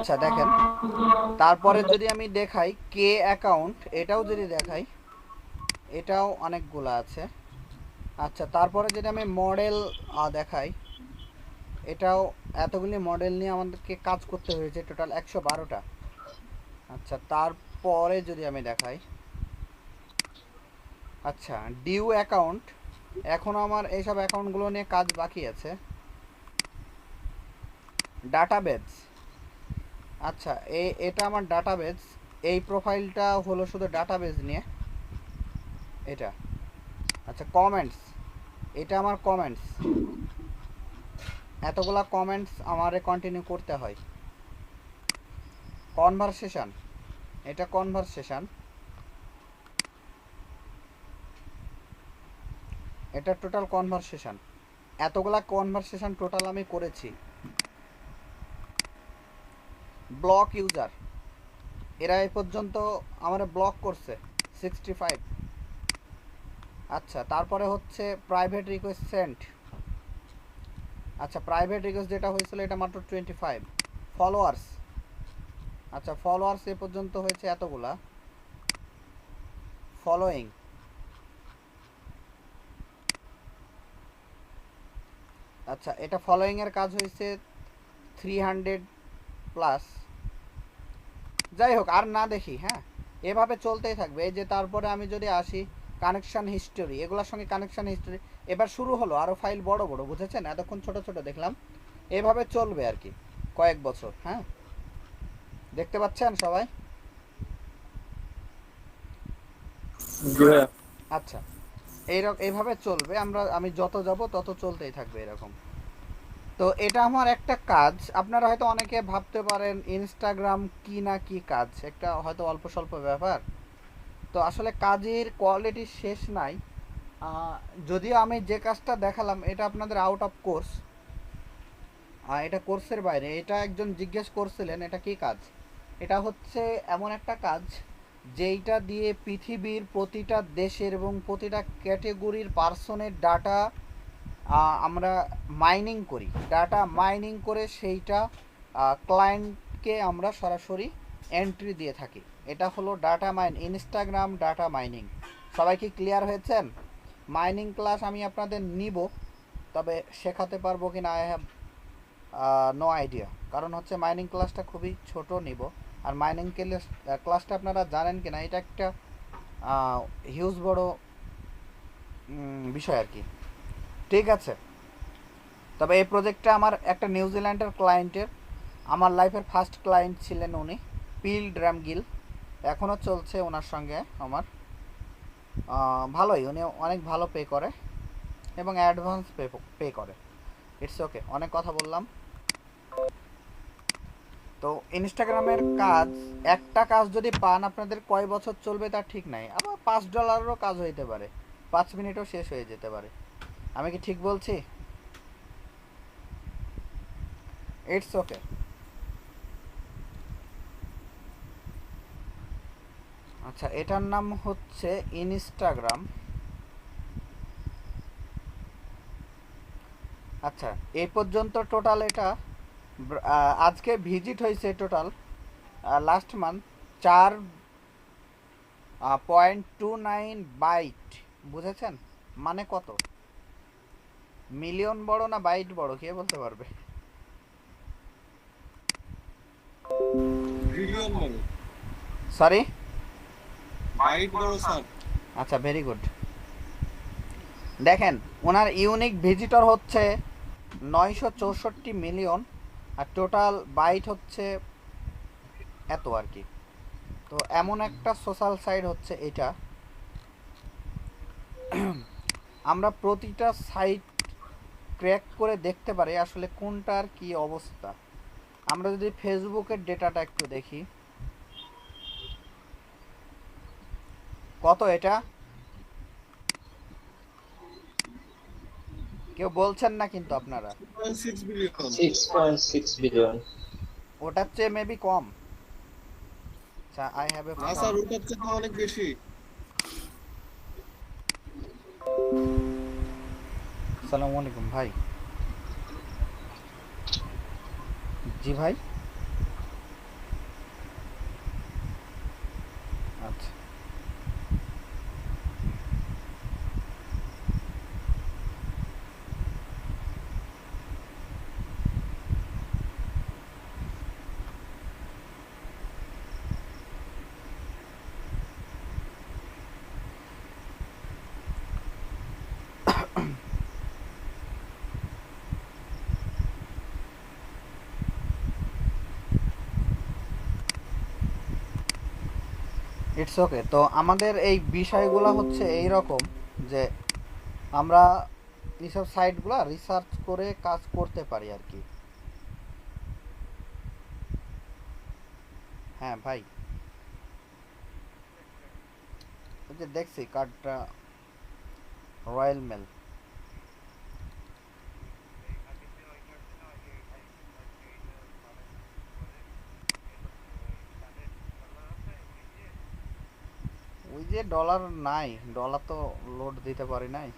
আচ্ছা দেখেন, তারপরে যদি আমি দেখাই কে অ্যাকাউন্ট, এটাও যদি দেখাই, এটাও অনেকগুলো আছে। আচ্ছা তারপরে যদি আমি মডেল দেখাই, এটাও এতগুলি মডেল নিয়ে আমাদেরকে কাজ করতে হয়েছে, টোটাল 112টা। আচ্ছা তারপরে যদি আমি দেখাই, আচ্ছা ডিউ অ্যাকাউন্ট, এখনও আমার এইসব অ্যাকাউন্টগুলো নিয়ে কাজ বাকি আছে। ডাটাবেজ, আচ্ছা এটা আমার ডাটাবেজ, এই প্রোফাইলটা হলো শুধু ডাটাবেজ নিয়ে এটা। আচ্ছা কমেন্টস, এটা আমার কমেন্টস, এতগুলা কমেন্টস আমারে কন্টিনিউ করতে হয়। কনভারসেশন, এটা কনভারসেশন, এটা টোটাল কনভারসেশন, এতগুলা কনভারসেশন টোটাল আমি করেছি। ব্লক ইউজার, এরা এই পর্যন্ত আমার ব্লক করছে 65। আচ্ছা তারপরে হচ্ছে প্রাইভেট রিকোয়েস্ট সেন্ট, আচ্ছা প্রাইভেট রিকোয়েস্ট যেটা হয়েছিল এটা মাত্র 25। ফলোয়ার্স, আচ্ছা ফলোয়ার্স এ পর্যন্ত হয়েছে এতগুলা। ফলোয়িং, আচ্ছা এটা ফলোয়িংয়ের কাজ হয়েছে 300 প্লাস। যাই হোক আর না দেখি, হ্যাঁ এভাবে চলতেই থাকবে। এই যে তারপরে আমি যদি আসি কানেকশান হিস্টোরি, এগুলোর সঙ্গে কানেকশান হিস্টোরি এবার শুরু হলো, আরও ফাইল বড় বড়, বুঝেছেন? এতক্ষণ ছোট ছোট দেখলাম, এভাবে চলবে আর কি কয়েক বছর। হ্যাঁ দেখতে পাচ্ছেন সবাই? আচ্ছা এইভাবে চলবে, আমি যত যাব তত চলতেই থাকবে এরকম। তো এটা আমার একটা কাজ। আপনারা হয়তো অনেকে ভাবতে পারেন ইনস্টাগ্রাম কি না কি কাজ, একটা হয়তো অল্প স্বল্প ব্যাপার। তো আসলে কাজের কোয়ালিটি শেষ নাই। যদিও আমি যে কাজটা দেখালাম এটা আপনাদের আউট অফ কোর্স, এটা কোর্সের বাইরে। এটা একজন জিজ্ঞেস করছিলেন এটা কি কাজ। এটা হচ্ছে এমন একটা কাজ যেইটা দিয়ে পৃথিবীর প্রতিটা দেশের এবং প্রতিটা ক্যাটেগরির পার্সনের ডাটা আমরা মাইনিং করি। ডাটা মাইনিং করে সেইটা ক্লায়েন্টকে আমরা সরাসরি এন্ট্রি দিয়ে থাকি। এটা হলো data mine, Instagram data mining. সবাই কি ক্লিয়ার হয়েছেন? মাইনিং ক্লাস আমি আপনাদের নিব, তবে শেখাতে পারবো কি না আই হ্যাভ নো আইডিয়া। কারণ হচ্ছে মাইনিং ক্লাসটা খুবই ছোট নিব। আর মাইনিং ক্লাসটা আপনারা জানেন কি না, এটা একটা হিউজ বড় বিষয় আর কি। ঠিক আছে, তবে এই প্রজেক্টটা আমার একটা নিউজিল্যান্ডের ক্লায়েন্টের, আমার লাইফের ফার্স্ট ক্লায়েন্ট ছিলেন উনি, পিল ড্রামগিল। এখনও চলছে ওনার সঙ্গে আমার। ভালোই, উনি অনেক ভালো পে করে এবং অ্যাডভান্স পে করে। ইটস ওকে, অনেক কথা বললাম। তো ইনস্টাগ্রামের কাজ, একটা কাজ যদি পান আপনাদের কয় বছর চলবে তার ঠিক নাই। আবার $5 কাজ হইতে পারে, 5 মিনিটও শেষ হয়ে যেতে পারে। আমি কি ঠিক বলছি? It's okay. আচ্ছা এটার নাম হচ্ছে ইনস্টাগ্রাম। আচ্ছা এই পর্যন্ত টোটাল এটা আজকে ভিজিট হয়েছে টোটাল লাস্ট মান্থ 4.29 বাইট। বুঝেছেন মানে কত? মিলিয়ন বড় না বাইট বড়, কে বলতে পারবে? সরি, বাইট বড় স্যার। আচ্ছা ভেরি গুড। দেখেন ওনার ইউনিক ভিজিটর হচ্ছে 964 মিলিয়ন, আর টোটাল বাইট হচ্ছে এত আর কি। তো এমন একটা সোশ্যাল সাইট হচ্ছে এটা। আমরা প্রতিটা সাইট ক্র্যাক করে দেখতে পারি আসলে কোনটার কি অবস্থা। আমরা যদি ফেসবুকের ডেটাটা একটু দেখি, কত এটা কেউ বলছেন না কিন্তু আপনারা। 6.6 বিলিয়ন। ওটার চেয়ে মেবি কম। আচ্ছা আই হ্যাভ এ না স্যার, ওটার চেয়ে অনেক বেশি। আসসালামু আলাইকুম ভাই। জি ভাই, ইটস ওকে। তো আমাদের এই বিষয়গুলো হচ্ছে এই রকম যে আমরা এইসব সাইটগুলো রিসার্চ করে কাজ করতে পারি আর কি। হ্যাঁ ভাই, ওই যে দেখছি কার্ডটা, রয়্যাল মেল। ওই যে ডলার নাই, ডলার তো লোড দিতে পারি নাই।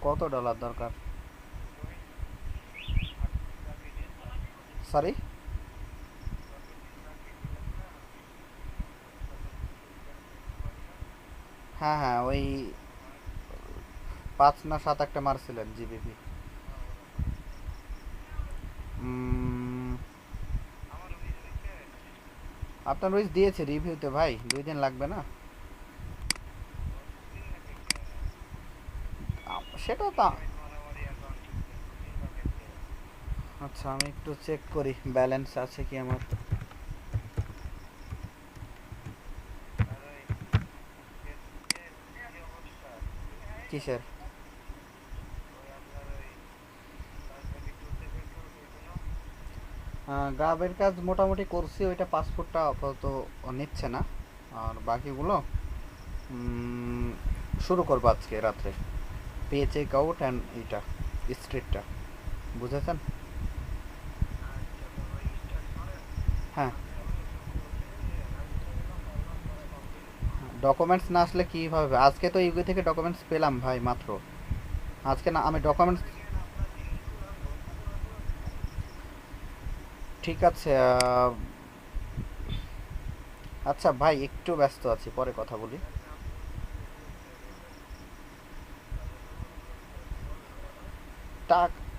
কত ডলার দরকার? সরি? হ্যাঁ হ্যাঁ, ওই 5 না 7 একটা মারছিলেন জিবিপি। আপনার রুইস দিয়েছে রিভিউতে ভাই, 2 দিন লাগবে না? সেটা তো। আচ্ছা আমি একটু চেক করি ব্যালেন্স আছে কি আমার। কিসের? গাবের কাজ মোটামুটি করছি, ওইটা পাসপোর্টটা আপাতত নিচ্ছে না। আর বাকিগুলো উম, শুরু করবো আজকে রাত্রে। পে চেক আউট অ্যান্ড এইটা স্ট্রিটটা, বুঝেছেন? হ্যাঁ, ডকুমেন্টস না আসলে কীভাবে হবে? আজকে তো ইউকে থেকে ডকুমেন্টস পেলাম ভাই মাত্র। আজকে না আমি ডকুমেন্টস। ঠিক আছে। আচ্ছা ভাই, একটু ব্যস্ত আছি, পরে কথা বলি।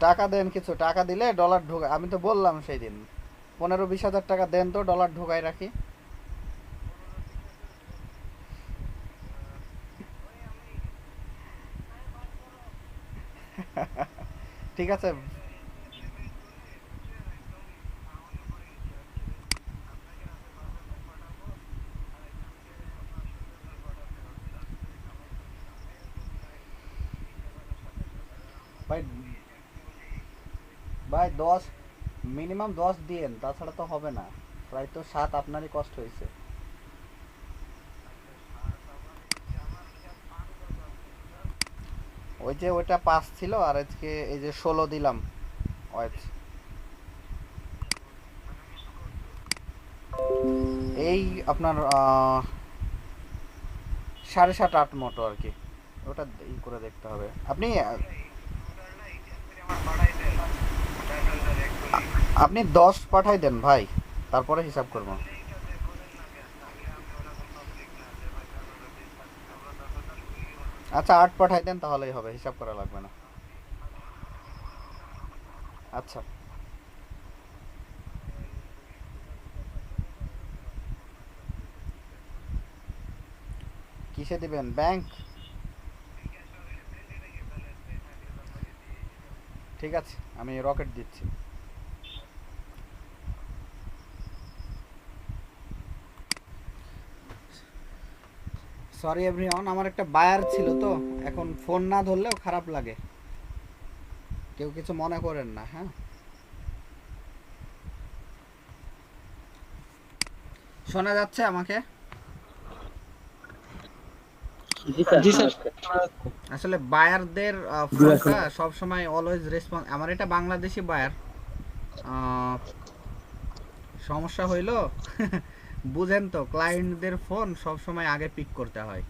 টাকা দেন, কিছু টাকা দিলে ডলার ঢোকা, আমি তো বললাম সেই দিন 15-20 হাজার টাকা দেন তো ডলার ঢোকাই রাখি। ঠিক আছে ভাই। ভাই 10, মিনিমাম 10 দিয়েন, তাছাড়া তো হবে না। প্রায় তো 7, আপনারই কষ্ট হয়েছে। ওই যে ওইটা 5 ছিল, আর আজকে এই যে 16 দিলাম। ওয়েট, এই আপনার 7.5-8 মতো আর কি। ওটা ই করে দেখতে হবে আপনি। আপনি 10 পাঠাই দেন ভাই, তারপরে হিসাব করবো। আচ্ছা 8 পাঠাই দেন, তাহলেই হবে, হিসাব করা লাগবে না। আচ্ছা, কিসে দিবেন, ব্যাংক? ঠিক আছে, আমি রকেট দিচ্ছি। সরি এভরিওয়ান, আমার একটা বায়ার ছিল তো, এখন ফোন না ধরলেও খারাপ লাগে, কেউ কিছু মনে করেন না, হ্যাঁ? শোনা যাচ্ছে আমাকে? জি স্যার। আসলে বায়ারদের ফোনটা সব সময় অলওয়েজ রেসপন্স, আমার এটা বাংলাদেশি বায়ার। সমস্যা হইল বুঝেন তো, ক্লায়েন্টদের ফোন সব সময় আগে পিক করতে হয়।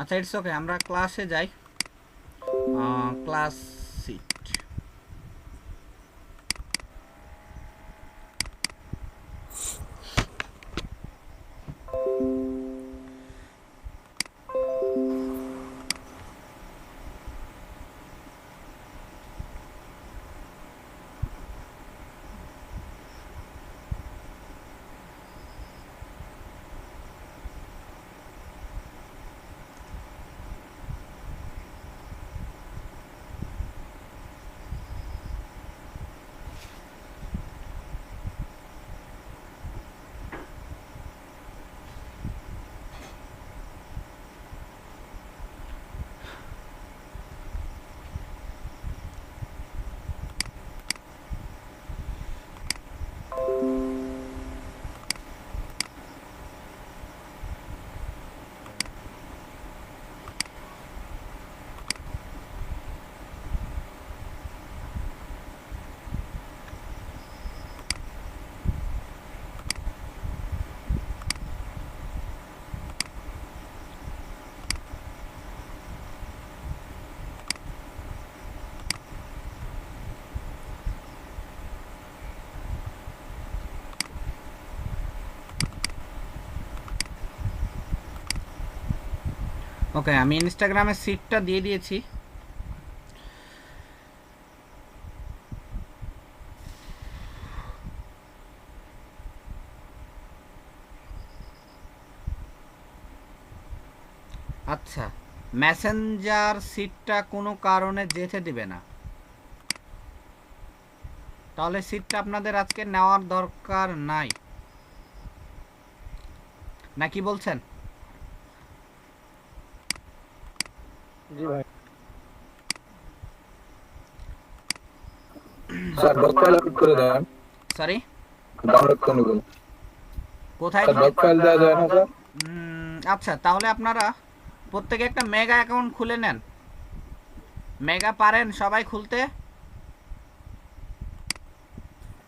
আচ্ছা ইটস ওকে, আমরা ক্লাসে যাই। Class seat. ওকে, আমি ইনস্টাগ্রামে সিটটা দিয়ে দিয়েছি। আচ্ছা, মেসেঞ্জার সিটটা কোনো কারণে যেতে দিবে না, তাহলে সিটটা আপনাদের আজকে নেওয়ার দরকার নাই, না কি বলছেন? জি ভাই স্যার ডক ফাইল আপলোড করে দেন। সরি, ডাউনলোড করে নেবেন। কোথায়? স্যার ডক ফাইল দেওয়া যায় না স্যার? আচ্ছা, তাহলে আপনারা প্রত্যেকে একটা মেগা অ্যাকাউন্ট খুলে নেন। মেগা পারেন সবাই খুলতে?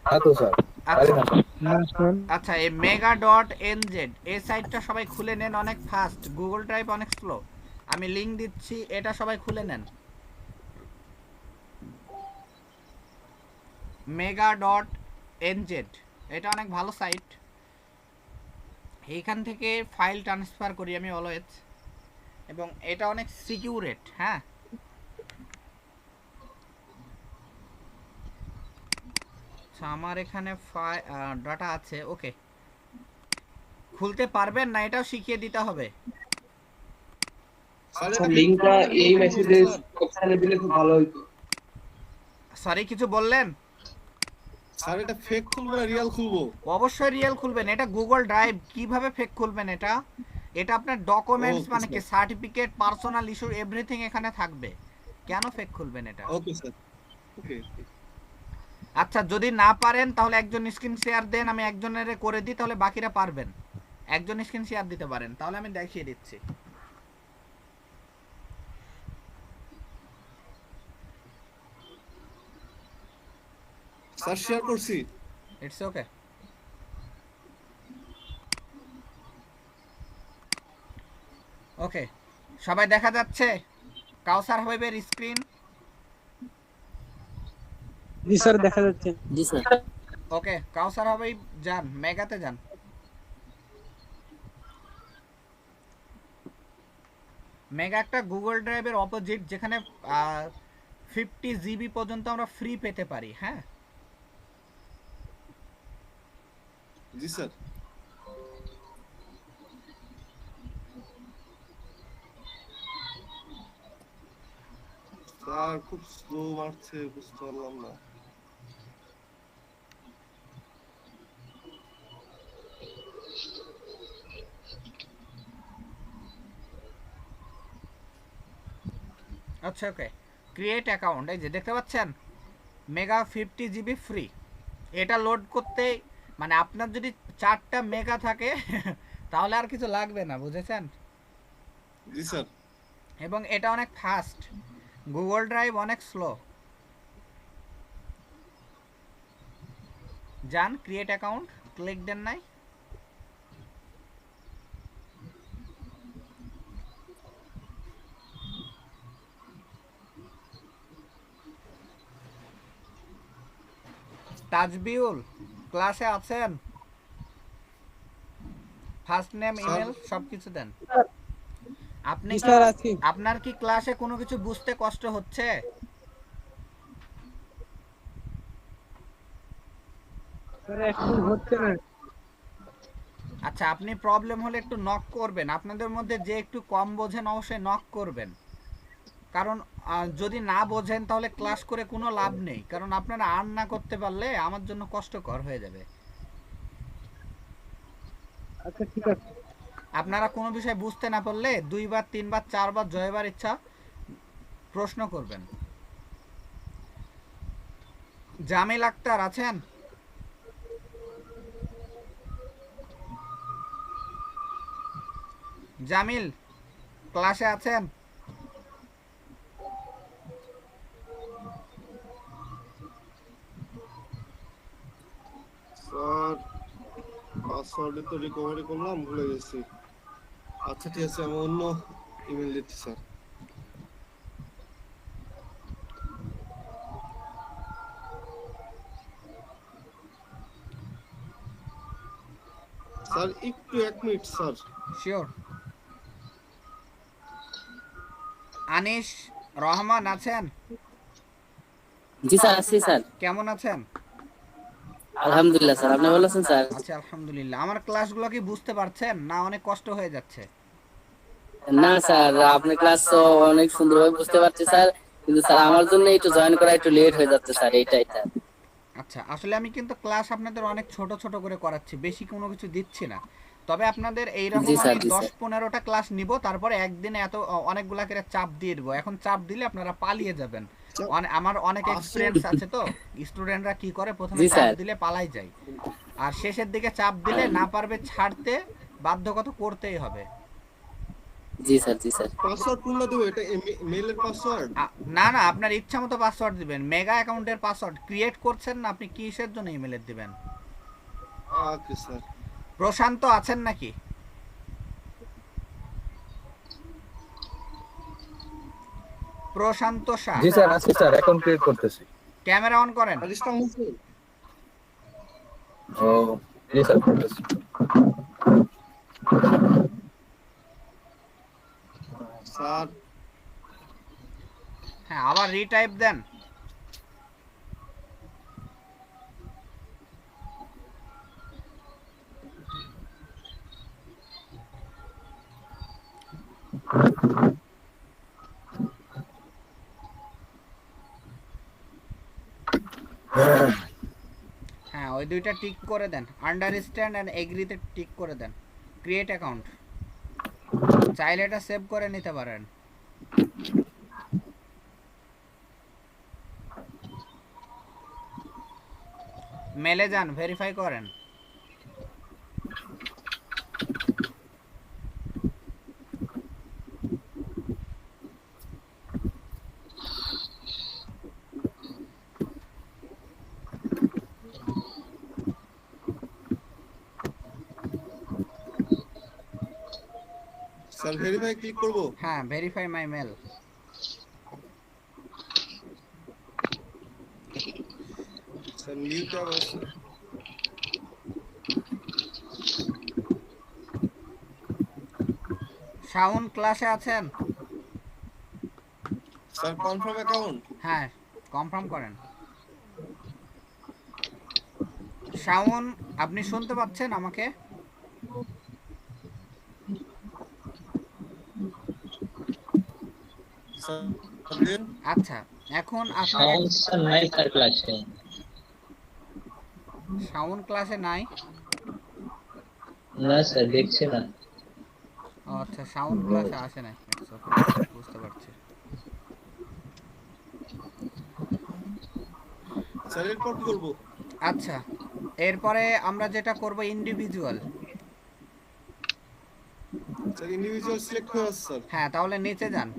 হ্যাঁ তো স্যার পারি আচ্ছা না স্যার। আচ্ছা, এই mega.nz এই সাইটটা সবাই খুলে নেন, অনেক ফাস্ট, গুগল ড্রাইভ অনেক স্লো, আমি লিংক দিচ্ছি, এটা সবাই খুলে নেন। mega.nz এটা অনেক ভালো সাইট, এইখান থেকে ফাইল ট্রান্সফার করি আমি অলওয়েজ, এবং এটা অনেক সিকিউরেট। হ্যাঁ, আচ্ছা, আমার এখানে ডাটা আছে। ওকে, খুলতে পারবেন না, এটাও শিখিয়ে দিতে হবে। স্যার লিংকটা এই মেসেজে অপশনে দিলে খুব ভালো হতো। সরি, কিছু বললেন? স্যার এটা ফেক খুলবো না রিয়েল খুলবো? অবশ্যই রিয়েল খুলবেন, এটা গুগল ড্রাইভ, কিভাবে ফেক খুলবেন? এটা এটা আপনার ডকুমেন্টস, ওকে মানে কি sir, certificate, personal issue, everything এখানে থাকবে, কেন ফেক খুলবেন এটা? ওকে স্যার, ওকে। আচ্ছা, যদি না পারেন তাহলে একজন স্ক্রিন শেয়ার দেন, আমি একজনের করে দিই, তাহলে বাকিরা পারবেন। একজন স্ক্রিন শেয়ার দিতে পারেন, তাহলে আমি দেখিয়ে দিচ্ছি। স্যার শেয়ার করছি। It's okay. ওকে, সবাই দেখা যাচ্ছে কাউসার হাবিবের স্ক্রিন? জি স্যার দেখা যাচ্ছে। জি স্যার। ওকে, কাউসার হাবিব যান, মেগাতে যান। মেগা একটা গুগল ড্রাইভের অপোজিট, যেখানে 50 GB পর্যন্ত আমরা ফ্রি পেতে পারি। হ্যাঁ, জি স্যার। স্যার খুব স্লো মারছে, বুঝতে পারলাম না। আচ্ছা, ওকে, ক্রিয়েট অ্যাকাউন্ট, এই যে দেখতে পাচ্ছেন মেগা 50 GB ফ্রি। এটা লোড করতে, মানে আপনার যদি 4টা মেগা থাকে তাহলে আর কিছু লাগবে না, বুঝেছেন? জি স্যার। এবং এটা অনেক ফাস্ট, গুগল ড্রাইভ অনেক স্লো। যান, ক্রিয়েট অ্যাকাউন্ট ক্লিক দেন নাই? তাজবিউল ক্লাসে আছেন? ফার্স্ট নেম, ইমেল সব কিছু দেন। আপনি জি কি, স্যার আছি। আপনার কি ক্লাসে কোনো কিছু বুঝতে কষ্ট হচ্ছে? স্যার এখন হচ্ছে না। আচ্ছা, আপনি প্রবলেম হলে একটু নক করবেন, আপনাদের মধ্যে যে একটু কম বোঝেন অবশ্যই নক করবেন, কারণ যদি না বোঝেন তাহলে ক্লাস করে কোনো লাভ নেই, কারণ আপনারা আর্ন না করতে পারলে আমার জন্য কষ্টকর হয়ে যাবে। আচ্ছা ঠিক আছে। আপনারা কোনো বিষয় বুঝতে না পারলে 2বার 3বার 4বার জয়বার ইচ্ছা প্রশ্ন করবেন। জামিল আক্তার আছেন? জামিল ক্লাসে আছেন? স্যার পাসওয়ার্ডে তো রিকভারি করলাম, ভুলে গেছি। আচ্ছা ঠিক আছে, আমি অন্য ইমেল দিচ্ছি স্যার। স্যার একটু 1 minute sir. Sure. Anis Rahman আছেন? জি স্যার, আছি স্যার। কেমন আছেন? আলহামদুলিল্লাহ স্যার, আপনি ভালো আছেন স্যার? আচ্ছা আলহামদুলিল্লাহ। আমার ক্লাসগুলো কি বুঝতে পারছেন না অনেক কষ্ট হয়ে যাচ্ছে? না স্যার, আপনার ক্লাস তো অনেক সুন্দরভাবে বুঝতে পারছি স্যার, কিন্তু স্যার আমার জন্য একটু জয়েন করা একটু লেট হয়ে যাচ্ছে স্যার, এইটাই স্যার। আচ্ছা, আসলে আমি কিন্তু ক্লাস আপনাদের অনেক ছোট ছোট করে করাচ্ছি, বেশি কোনো কিছু দিচ্ছি না। তবে আপনাদের এইরকম জি আমি স্যার, জি স্যার। 10-15টা ক্লাস নিব, তারপরে একদিনে এত অনেকগুলা করে চাপ দিয়ে দেবো। এখন চাপ দিলে আপনারা পালিয়ে যাবেন। আমার অনেক এক্সপিরিয়েন্স আছে তো, স্টুডেন্টরা কি করে প্রথমে জি চাপ স্যার। দিলে পালাই যায়, আর শেষের দিকে চাপ দিলে না পারবে ছাড়তে, বাধ্যগত করতেই হবে। জি স্যার, জি স্যার। পাসওয়ার্ড কোনটা দেবো? এটা মেইলের পাসওয়ার্ড? না না, আপনার ইচ্ছা মতো পাসওয়ার্ড দিবেন। মেগা অ্যাকাউন্টের পাসওয়ার্ড ক্রিয়েট করছেন না আপনি, কিসের জন্য ইমেলের দিবেন? Okay sir. প্রশান্ত আছেন নাকি? প্রশান্ত শাহ, জি স্যার, আছি স্যার, অ্যাকাউন্ট ক্রিয়েট করতেছি। ক্যামেরা অন করেন। আরিস্টাম হোসেন। ও জি স্যার, করতেছি। স্যার হ্যাঁ, আবার রিটাইপ দেন। হ্যাঁ, ওই দুইটা টিক করে দেন, আন্ডারস্ট্যান্ড এন্ড এগ্রিতে টিক করে দেন। ক্রিয়েট অ্যাকাউন্ট, চাইলে এটা সেভ করে নিতে পারেন। মেলে যান, ভেরিফাই করেন। স্যার ভেরিফাই ক্লিক করব? হ্যাঁ, verify my mail. Sir new tab আছে। শাওন ক্লাসে আছেন? Sir confirm account? হ্যাঁ, কনফার্ম করেন। শাওন, আপনি শুনতে পাচ্ছেন আমাকে? স্যার দেন। আচ্ছা, এখন আপনাকে স্যার নাই স্যার ক্লাসে। শাওন ক্লাসে নাই? না স্যার, দেখছি না। ও আচ্ছা, শাওন ক্লাসে আসে নাই। It's okay, বুঝতে পারছি। স্যার এরপর কি করব? আচ্ছা, এরপরে আমরা যেটা করব ইন্ডিভিজুয়াল। স্যার ইন্ডিভিজুয়াল সিলেক্ট হয়ে আছে স্যার। হ্যাঁ, তাহলে নিচে যান।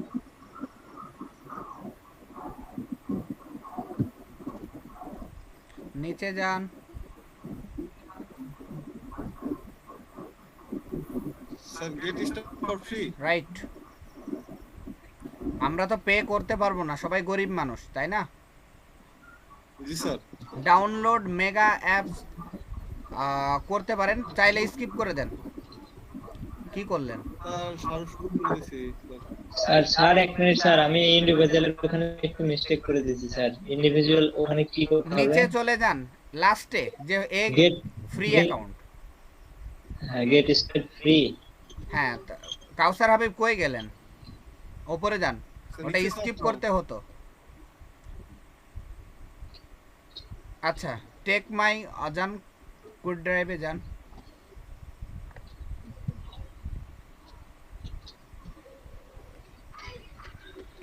নিচে যান। Sir get start for free. Right. আমরা তো পে করতে পারবো না, সবাই গরিব মানুষ, তাই না? জি স্যার। ডাউনলোড মেগা অ্যাপস করতে পারেন, চাইলে স্কিপ করে দেন। কি করলেন? স্যার সার শুরু করে দিয়েছি স্যার স্যার এক মিনিট স্যার, আমি ইন্ডিভিজুয়ালের ওখানে একটু মিস্টেক করে দিয়েছি স্যার। ইন্ডিভিজুয়াল ওখানে কি করতে হবে? নিচে চলে যান, লাস্টে যে গেট ফ্রি অ্যাকাউন্ট। হ্যাঁ, গেট স্টার্ট ফ্রি। হ্যাঁ, কাউসার হাবিব কই গেলেন? ওপরে যান, ওটা নিচে স্কিপ তো করতে হতো। আচ্ছা, টেক মাই অজান গুড ড্রাইভে যান।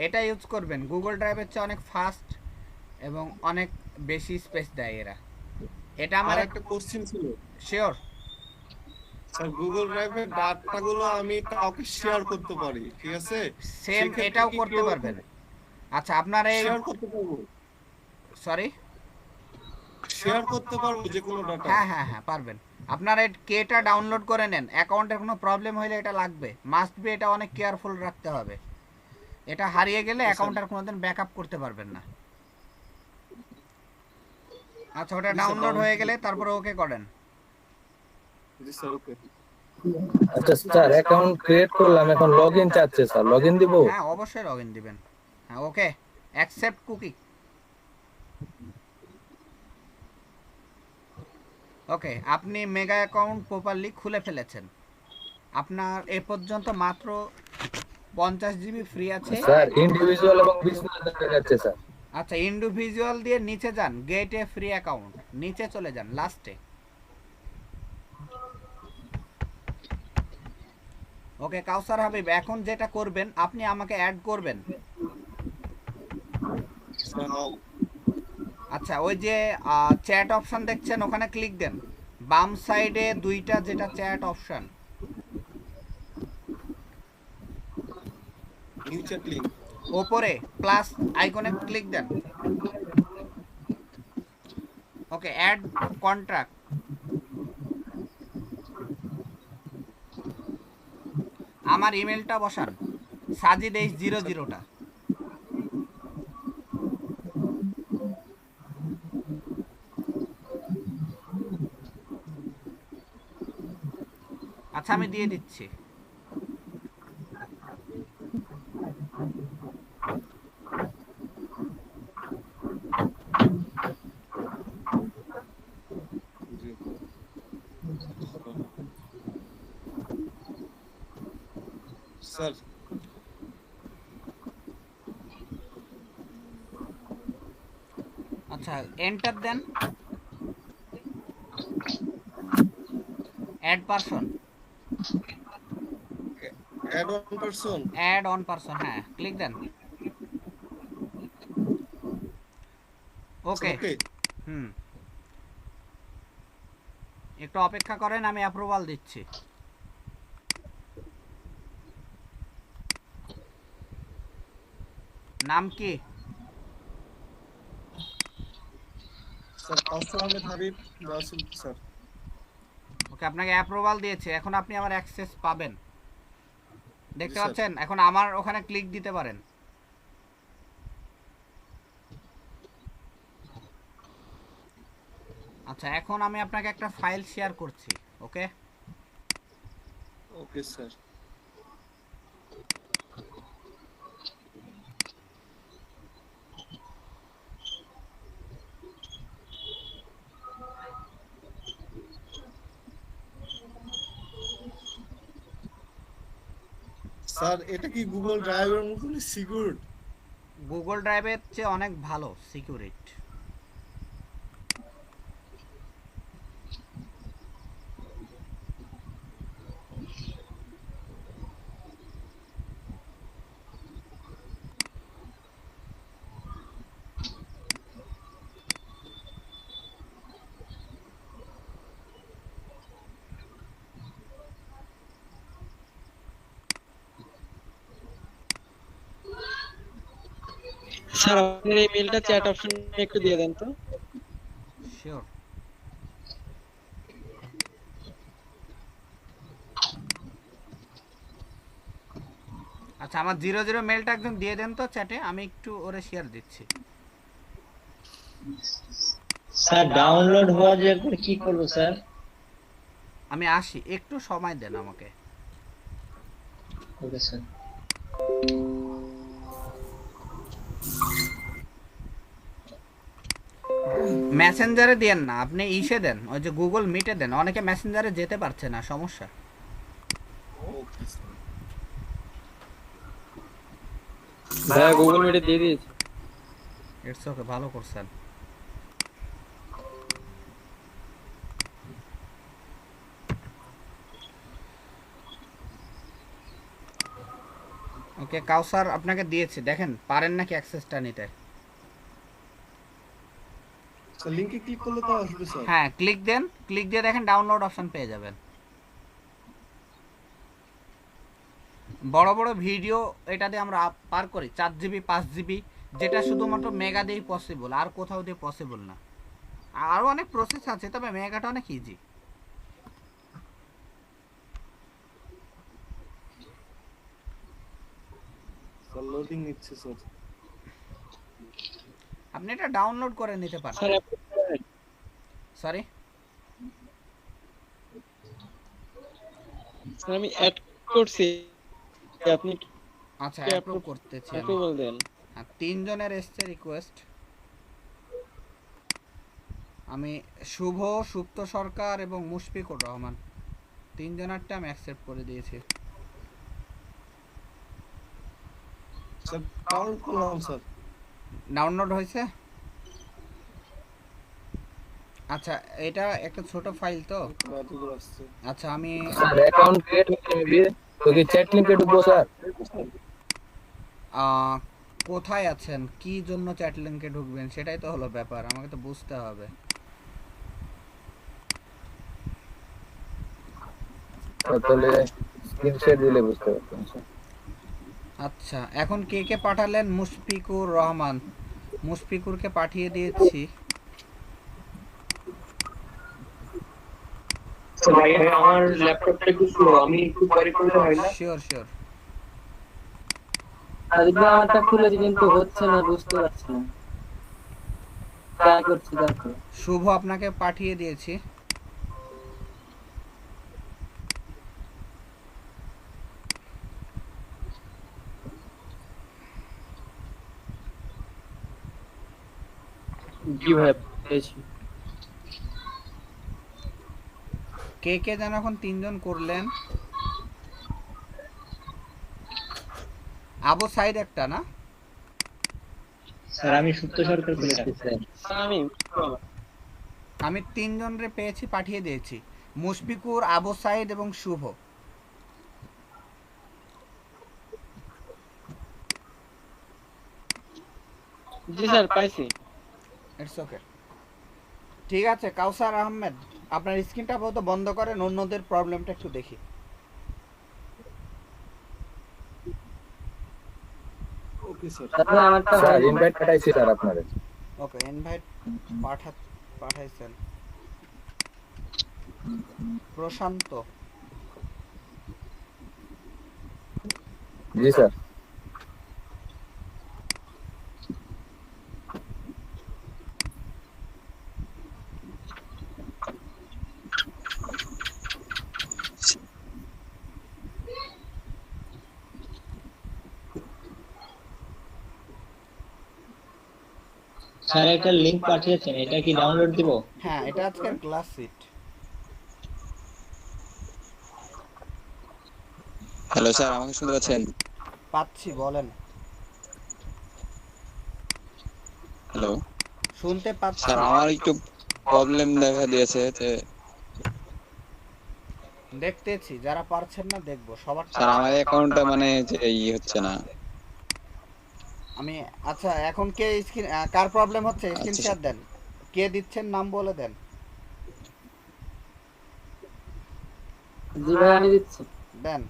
এটা ইউজ করবেন, গুগল ড্রাইভের চেয়ে অনেক ফাস্ট এবং অনেক বেশি স্পেস দেয় এরা। এটা আমার আমার একটা কোশ্চেন ছিল। শিওর। স্যার গুগল ড্রাইভের ডাটাগুলো আমি কাউকে শেয়ার করতে পারি, ঠিক আছে? সেম এটাও করতে পারবেন। আচ্ছা, আপনার এই শেয়ার করতে পারবো? সরি, শেয়ার করতে পারবো যে কোনো ডাটা? হ্যাঁ হ্যাঁ হ্যাঁ, পারবেন। আপনার এই কেটা ডাউনলোড করে নেন, অ্যাকাউন্টের কোনো প্রবলেম হলে এটা লাগবে, মাস্ট বি, এটা অনেক কেয়ারফুল রাখতে হবে। এটা হারিয়ে গেলে অ্যাকাউন্ট আর কোনোদিন ব্যাকআপ করতে পারবেন না। আচ্ছা, ওটা ডাউনলোড হয়ে গেলে তারপরে ওকে করেন। জি স্যার, ওকে। আচ্ছা স্যার, অ্যাকাউন্ট ক্রিয়েট করলাম, এখন লগইন চাচ্ছে স্যার, লগইন দিব? হ্যাঁ অবশ্যই লগ ইন দিবেন। হ্যাঁ ওকে, অ্যাকসেপ্ট কুকি। ওকে, আপনি মেগা অ্যাকাউন্ট প্রপারলি খুলে ফেলেছেন। আপনার এ পর্যন্ত মাত্র 50 GB ফ্রি আছে। স্যার ইন্ডিভিজুয়াল এবং বিজনেস দেখাচ্ছে স্যার। আচ্ছা, ইন্ডিভিজুয়াল দিয়ে নিচে যান, গেট এ ফ্রি অ্যাকাউন্ট, নিচে চলে যান লাস্টে। ওকে কাউসার হাবিব, এখন যেটা করবেন আপনি আমাকে অ্যাড করবেন। আচ্ছা, ওই যে চ্যাট অপশন দেখছেন, ওখানে ক্লিক দেন। বাম সাইডে দুইটা যেটা chat option, new chat link. ওপরে প্লাস আইকনে ক্লিক দেন। Okay, add contact. আমার ইমেলটা বসান, সাজিদ H00টা। আচ্ছা আমি দিয়ে দিচ্ছি। জি স্যার। আচ্ছা এন্টার দেন। Add person, add one person. Add on person, হ্যাঁ ক্লিক দেন। ওকে ওকে হুম, একটু অপেক্ষা করেন, আমি অ্যাপ্রুভাল দিচ্ছি। নাম কি? স্যার কাউসার আহমেদ হাবিব রাসুল স্যার। ওকে, আপনাকে অ্যাপ্রুভাল দিয়েছে, এখন আপনি আমার অ্যাক্সেস পাবেন। দেখতে জি, স্যার। পাচ্ছেন? এখন আমার ওখানে ক্লিক দিতে পারেন। আচ্ছা, এখন আমি আপনাকে একটা ফাইল শেয়ার করছি। ওকে, ওকে স্যার। স্যার এটা কি গুগল ড্রাইভের মতনই সিকিউর? গুগল ড্রাইভের চেয়ে অনেক ভালো সিকিউরিটি। স্যার আপনার এই মেলটা চ্যাট অপশনে একটু দিয়ে দেন তো। শিওর। আচ্ছা, আমার 00 মেলটা একদম দিয়ে দেন তো চ্যাটে, আমি একটু ওরে শেয়ার দিচ্ছি। স্যার ডাউনলোড হওয়া যাওয়ার পর কি করব স্যার? আমি আসি, একটু সময় দেন আমাকে। Okay sir. মেসেঞ্জারে দেন না, আপনি ইসে দেন, ওই যে গুগল মিটে দেন। অনেকে মেসেঞ্জারে যেতে পারছে না, সমস্যা। Okay sir. ভাইয়া গুগল মিটে দিয়ে দিয়েছি। ইটস ওকে, ভালো করছেন। ওকে কাউসার আপনাকে দিয়েছি, দেখেন পারেন নাকি অ্যাক্সেসটা নিতে। স্যার লিংকে ক্লিক করলে তো আসবে স্যার। হ্যাঁ ক্লিক দেন, ক্লিক দিয়ে দেখেন ডাউনলোড অপশন পেয়ে যাবেন। বড় বড় ভিডিও এটা দিয়ে আমরা পার করি 4 GB 5 GB, যেটা শুধুমাত্র মেগা দিয়েই পসিবল, আর কোথাও দিয়ে পসিবল না। আরও অনেক প্রসেস আছে, তবে মেগাটা অনেক ইজি। স্যার লোডিং নিচ্ছে স্যার। আপনি এটা ডাউনলোড করে নিতে পারেন। স্যার সরি, স্যার আমি অ্যাড করছি, আপনি আচ্ছা কি অ্যাপ্রুভ করতেছি আমি। অ্যাপ্রুভাল দেন। হ্যাঁ 3 জনের এসছে রিকোয়েস্ট। আমি শুভ, সুপ্ত সরকার এবং মুশফিকুর রহমান 3 জনেরটা আমি অ্যাকসেপ্ট করে দিয়েছি। স্যার কাউন্ট করলাম স্যার। ডাউনলোড হয়েছে? আচ্ছা এটা একটা ছোট ফাইল তো। এতদূর আসছে। আচ্ছা আমি স্যার অ্যাকাউন্ট ক্রিয়েট হয়েছে মেবি, তো কি চ্যাট লিংকে ঢুকবো স্যার? কোথায় আছেন, কি জন্য চ্যাট লিংকে ঢুকবেন, সেটাই তো হলো ব্যাপার, আমাকে তো বুঝতে হবে। তাহলে স্ক্রিন শেয়ার দিলে বুঝতে পারতাম স্যার। আচ্ছা এখন কে কে পাঠালেন? মুশফিকুর রহমান, মুশফিকুরকে পাঠিয়ে দিয়েছি। ভাই আমার ল্যাপটপটা একটু স্লো, আমি একটু পরে করলে হয় না? Sure sure. আরেকবার আমারটা খুলেছি কিন্তু হচ্ছে না, বুঝতে পারছি না, ট্রাই করছি দেখো। শুভ আপনাকে পাঠিয়ে দিয়েছি। জি ভাই পেয়েছি। কে কে যেন এখন 3 জন করলেন। আবু সাইদ একটা না? স্যার আমি সুপ্ত সরকার করেছি। স্যার স্যার আমি 3 জনরে পেয়েছি, পাঠিয়ে দিয়েছি। মুশফিকুর, আবু সাইদ এবং শুভ। জি স্যার পাইছি। It's okay. ঠিক আছে কাউসার আহমেদ, আপনার স্ক্রিনটা আপাতত বন্ধ করেন, অন্যদের প্রবলেমটা একটু দেখি। Okay sir. তারপরে আমারটা স্যার হয় ইনভাইট পাঠাইছি স্যার আপনাদের। ওকে ইনভাইট পাঠাইছেন। প্রশান্ত, জি স্যার। স্যার একটা লিংক পাঠিয়েছেন, এটা কি ডাউনলোড দিব? হ্যাঁ এটা আজকের ক্লাস সিট। হ্যালো স্যার, আমাকে শুনতে পাচ্ছেন? পাচ্ছি, বলেন। হ্যালো শুনতে পাচ্ছি। স্যার, আমার একটু প্রবলেম দেখা দিয়েছে যে দেখতেছি, যারা পারছেন না দেখবো সবার। স্যার আমার অ্যাকাউন্টটা মানে যে হচ্ছে না। আমি আচ্ছা এখন কে স্ক্রিন, কার প্রবলেম হচ্ছে স্ক্রিন আচ্ছা শেয়ার দেন। কে দিচ্ছেন নাম বলে দেন। জি ভাই আমি দিচ্ছি। দেন।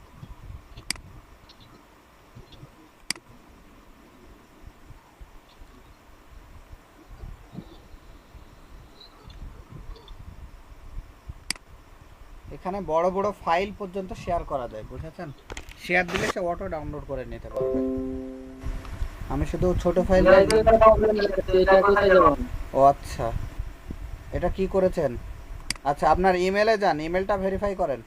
এখানে বড় বড় ফাইল পর্যন্ত শেয়ার করা যায়, বুঝেছেন? শেয়ার দিলে সে অটো ডাউনলোড করে নিতে পারবে। আমি শুধু ছোট ফাইল। ভাই যে একটা প্রবলেম দেখাচ্ছে, এটা কোথায় যাব? ও আচ্ছা, এটা কি করেছেন? আচ্ছা আপনার ইমেলে যান, ইমেলটা ভেরিফাই করেন।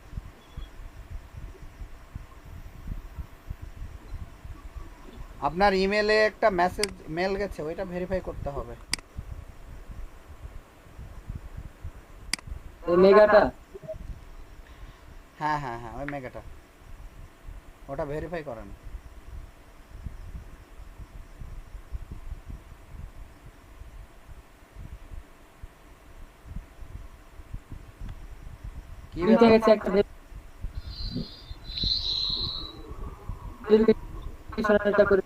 আপনার ইমেলে একটা মেসেজ মেল গেছে, ওইটা ভেরিফাই করতে হবে। এই মেগাটা হ্যাঁ হ্যাঁ হ্যাঁ, ওই মেগাটা, ওটা ভেরিফাই করেন। কি দুইটা ব্যাপার? গেছে, একটা ভেরিফিকেশনটা করে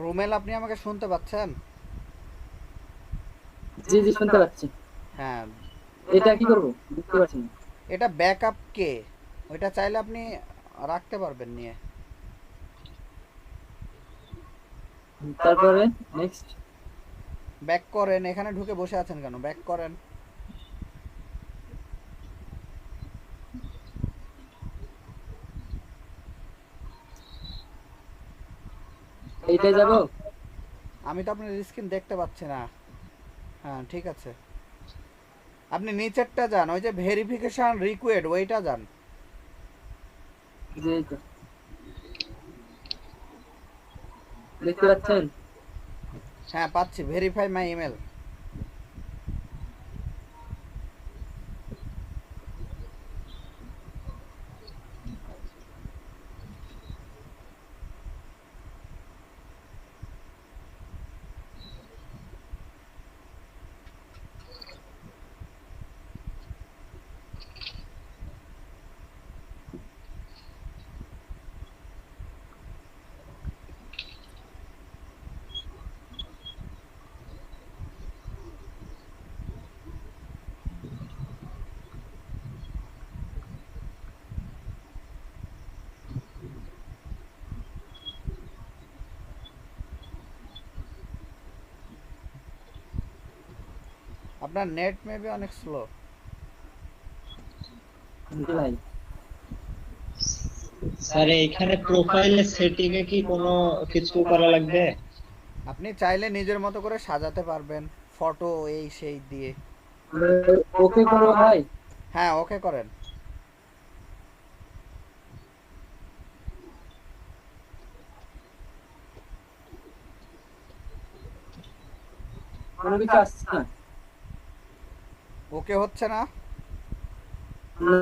রুমেল, আপনি আমাকে শুনতে পাচ্ছেন? জি জি শুনতে পাচ্ছি। হ্যাঁ, এটা কি করব বুঝতে পারছি না। এটা ব্যাকআপ কে, ওইটা চাইলে আপনি রাখতে পারবেন নিয়ে। তারপরে নেক্সট ব্যাক করেন, এখানে ঢুকে বসে আছেন কেন, ব্যাক করেন। এইটাই যাব। আমি তো আপনার স্ক্রিন দেখতে পাচ্ছি না। হ্যাঁ ঠিক আছে, আপনি নিচেরটা যান, ওই যে ভেরিফিকেশন রিকোয়েড ওইটা যান। যে এইটা দেখতে পাচ্ছেন? হ্যাঁ পাচ্ছি, ভেরিফাই মাই ইমেল। আপনার নেট মেবি অনেক স্লো। ভাই স্যার এখানে প্রোফাইলের সেটিং এ কি কোনো কিছু করা লাগবে? আপনি চাইলে নিজের মতো করে সাজাতে পারবেন, ফটো এই সেই দিয়ে। ওকে করো ভাই। হ্যাঁ ওকে করেন। কোনো কিছু আসছে না? ওকে হচ্ছে না,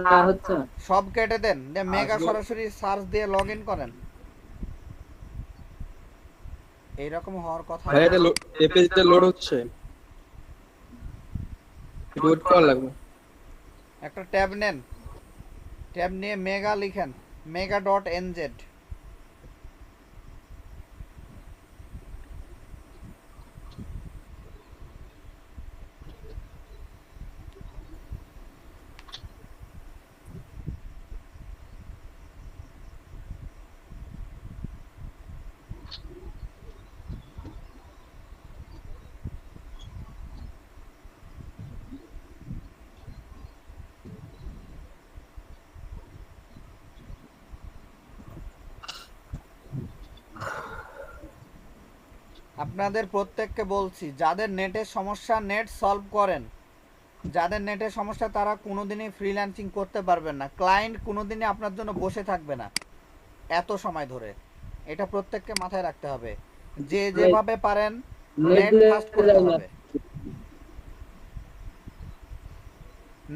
না হচ্ছে না। সব কেটে দেন, দিয়ে মেগা সরাসরি সার্চ দিয়ে লগ ইন করেন। এইরকম হওয়ার কথা ভাই এটা এই পেজটা লোড হচ্ছে, লোড করা লাগবে। একটা ট্যাব নেন, ট্যাব নিয়ে মেগা লিখেন, মেগা ডট এনজেড। আপনাদের প্রত্যেককে বলছি, যাদের নেটের সমস্যা নেট সলভ করেন। যাদের নেটের সমস্যা তারা কোনোদিনই ফ্রিল্যান্সিং করতে পারবেন না, ক্লায়েন্ট কোনোদিনই আপনার জন্য বসে থাকবে না এত সময় ধরে। এটা প্রত্যেককে মাথায় রাখতে হবে, যে যেভাবে পারেন নেট ফাস্ট করতে হবে।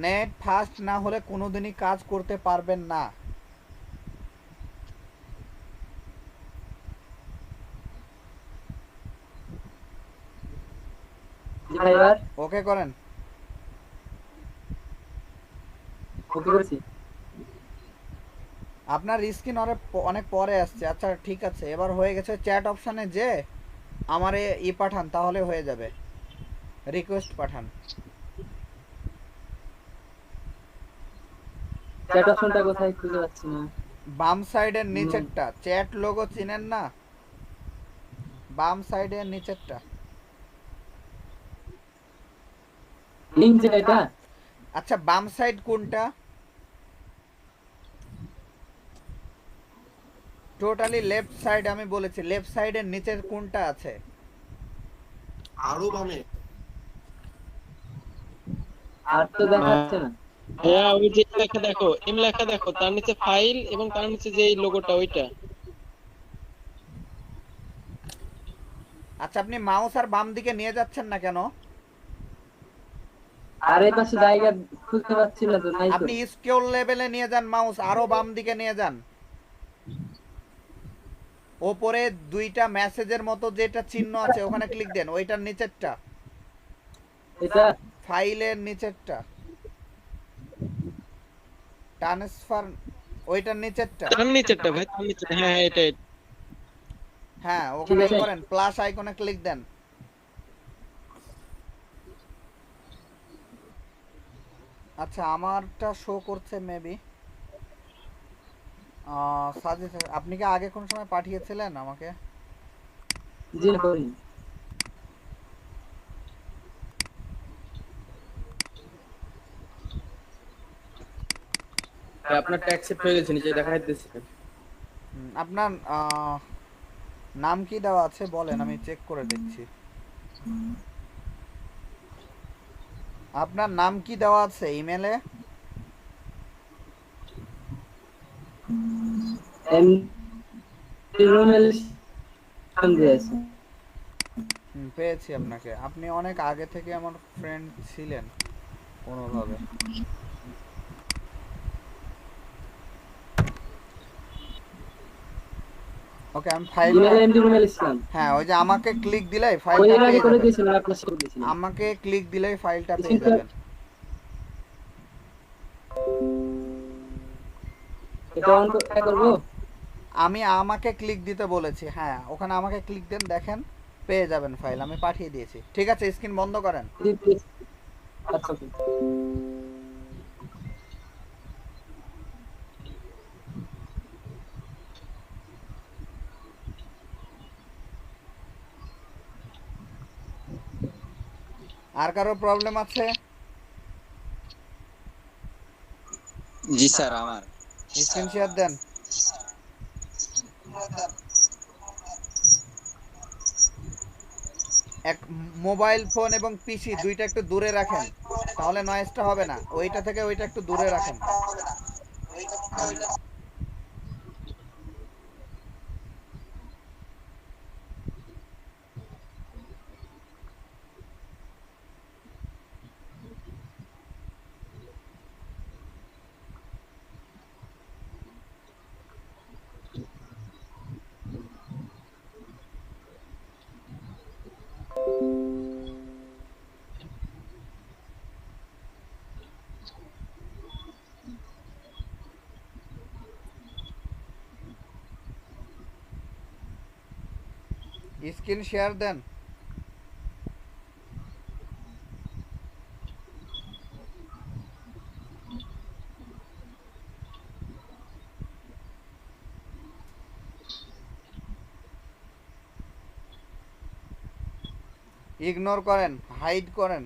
নেট ফাস্ট না হলে কোনোদিনই কাজ করতে পারবেন না। এবার ওকে করেন। ওকে করেছি। আপনার স্ক্রিন অনেক পরে আসছে। আচ্ছা ঠিক আছে, এবার হয়ে গেছে। চ্যাট অপশানে যে আমারে পাঠান, তাহলে হয়ে যাবে, রিকোয়েস্ট পাঠান। চ্যাট অপশনটা কোথায় খুঁজে পাচ্ছি না। বাম সাইডের নিচেরটা, চ্যাট লোগো চিনেন না? বাম সাইডের নিচেরটা। লিংক যেটা এটা? আচ্ছা বাম সাইড কোনটা? টোটালি লেফট সাইড আমি বলেছি, লেফট সাইডের নিচের কোনটা আছে? আরো বামে। আর তো দেখাচ্ছে না। হ্যাঁ ওই যে লেখা দেখো, এম লেখা দেখো, তার নিচে ফাইল এবং তার নিচে যে এই লোগোটা ওইটা। আচ্ছা আপনি মাউস আর বাম দিকে নিয়ে যাচ্ছেন না কেন? আর এই পাশে জায়গা খুঁজতে পাচ্ছি না তো, নাই তো। আপনি স্কেল লেভেলে নিয়ে যান মাউস, আরো বাম দিকে নিয়ে যান। ওপরে দুইটা মেসেজের মতো যেটা চিহ্ন আছে ওখানে ক্লিক দেন, ওইটার নিচেরটা, এটা ফাইলের নিচেরটা, ট্রান্সফার ওইটার নিচেরটা। তার নিচেরটা ভাই, তার নিচে, হ্যাঁ হ্যাঁ এটা। হ্যাঁ ওখানে ঠিক আছে। করেন, প্লাস আইকনে ক্লিক দেন। আচ্ছা আমারটা শো করছে মেবি। সাজেস্ট, আপনি কি আগে কোন সময় পাঠিয়েছিলেন আমাকে? জি না, করিনি। আপনারটা অ্যাকসেপ্ট হয়ে গেছে, নিচে দেখা যাচ্ছে। আপনার নাম কি দেওয়া আছে বলেন, আমি চেক করে দেখছি। আপনার নাম কি দেওয়া আছে ইমেলে? রুমেল ইসলাম দিয়েছে। পেয়েছি আপনাকে। আপনি অনেক আগে থেকে আমার ফ্রেন্ড ছিলেন কোনোভাবে। ওকে, আমি ফাইল, ইমেল এমডি রুমেল ইসলাম। হ্যাঁ ওই যে আমাকে ক্লিক দিলেই ওই ফাইলটা এর আগে পেয়ে করে যাবেন। দিয়েছিলাম, আপনার সাথে দিয়েছিলাম। আমাকে ক্লিক দিলেই ফাইলটা পেয়ে স্ক্রিনশট, যাবেন। এটা অন করবো। আমি আমাকে ক্লিক দিতে বলেছি, হ্যাঁ ওখানে আমাকে ক্লিক দেন, দেখেন পেয়ে যাবেন ফাইল, আমি পাঠিয়ে দিয়েছি। ঠিক আছে, স্ক্রিন বন্ধ করেন। আচ্ছা ওকে। আর কারো প্রবলেম আছে? জি স্যার, আমার স্ক্রিন শেয়ার দেন। এক মোবাইল ফোন এবং পিসি দুইটা একটু দূরে রাখেন, তাহলে নয়েজটা হবে না। ওইটা থেকে ওইটা একটু দূরে রাখেন। স্ক্রিন শেয়ার দেন। ইগনোর করেন, হাইড করেন।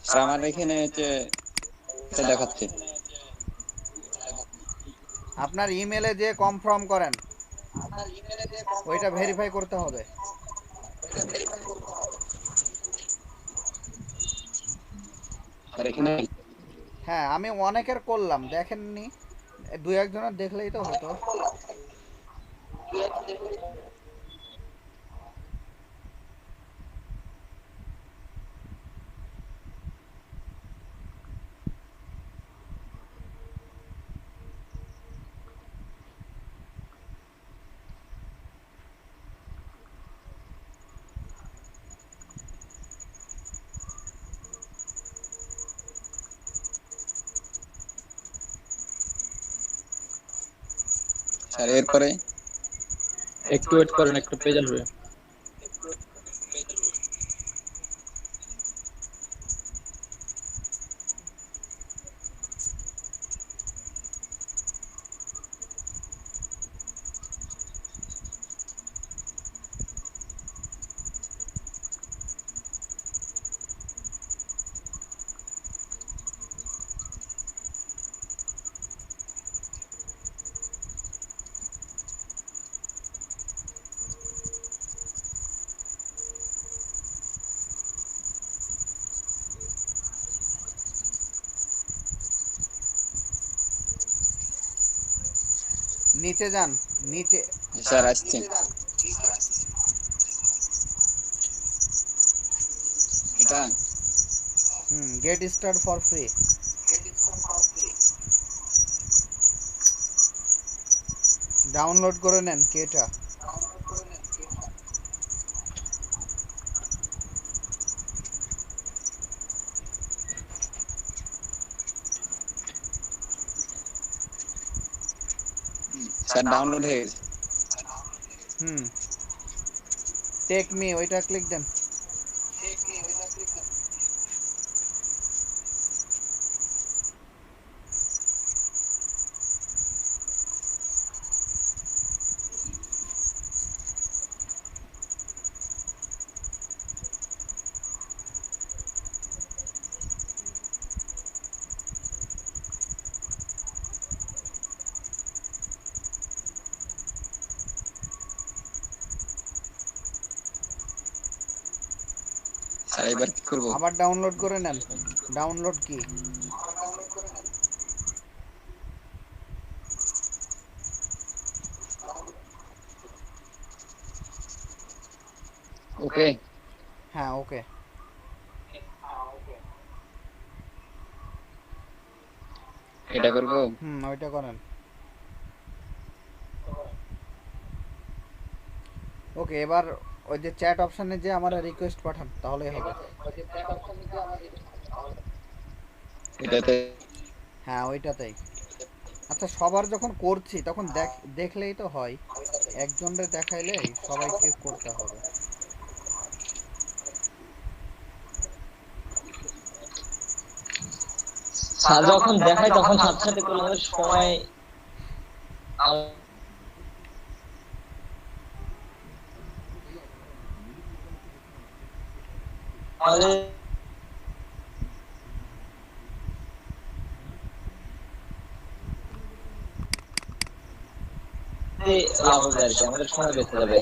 স্যার আমার এখানে হচ্ছে দেখাচ্ছে। আপনার ইমেলে যে কনফার্ম করেন, ওইটা ভেরিফাই করতে হবে। স্যার এখানে হ্যাঁ আমি অনেকের করলাম, দেখেননি? দুই একজনের দেখলেই তো হতো। স্যার এরপরে একটু ওয়েট করেন, একটু পেজ আসবে। নিচে যান, নিচে। স্যার আসছে। এটা get start for free. Download করে নেন কেটা। স্যার ডাউনলোড হয়ে গেছে। হুম, টেক মি ওইটা ক্লিক দেন। স্যার এবার কি করবো? আবার ডাউনলোড করে নেন। ডাউনলোড কি? ওকে, হ্যাঁ ওকে। এটা করবো। হুম, ওইটা করেন। ওকে, এবার ওই যে চ্যাট অপশনে যে আমার রিকোয়েস্ট পাঠান, তাহলেই হবে। এটাতে হ্যাঁ ওইটাতেই। আচ্ছা, সবার যখন করছি তখন দেখলেই তো হয়, একজনের দেখাইলেই সবাইকে করতে হবে। স্যার যখন দেখায় তখন সাথে সাথে করে আমাদের সময় আমাদের লাভ হবে আর কি, আমাদের সময় বেঁচে যাবে।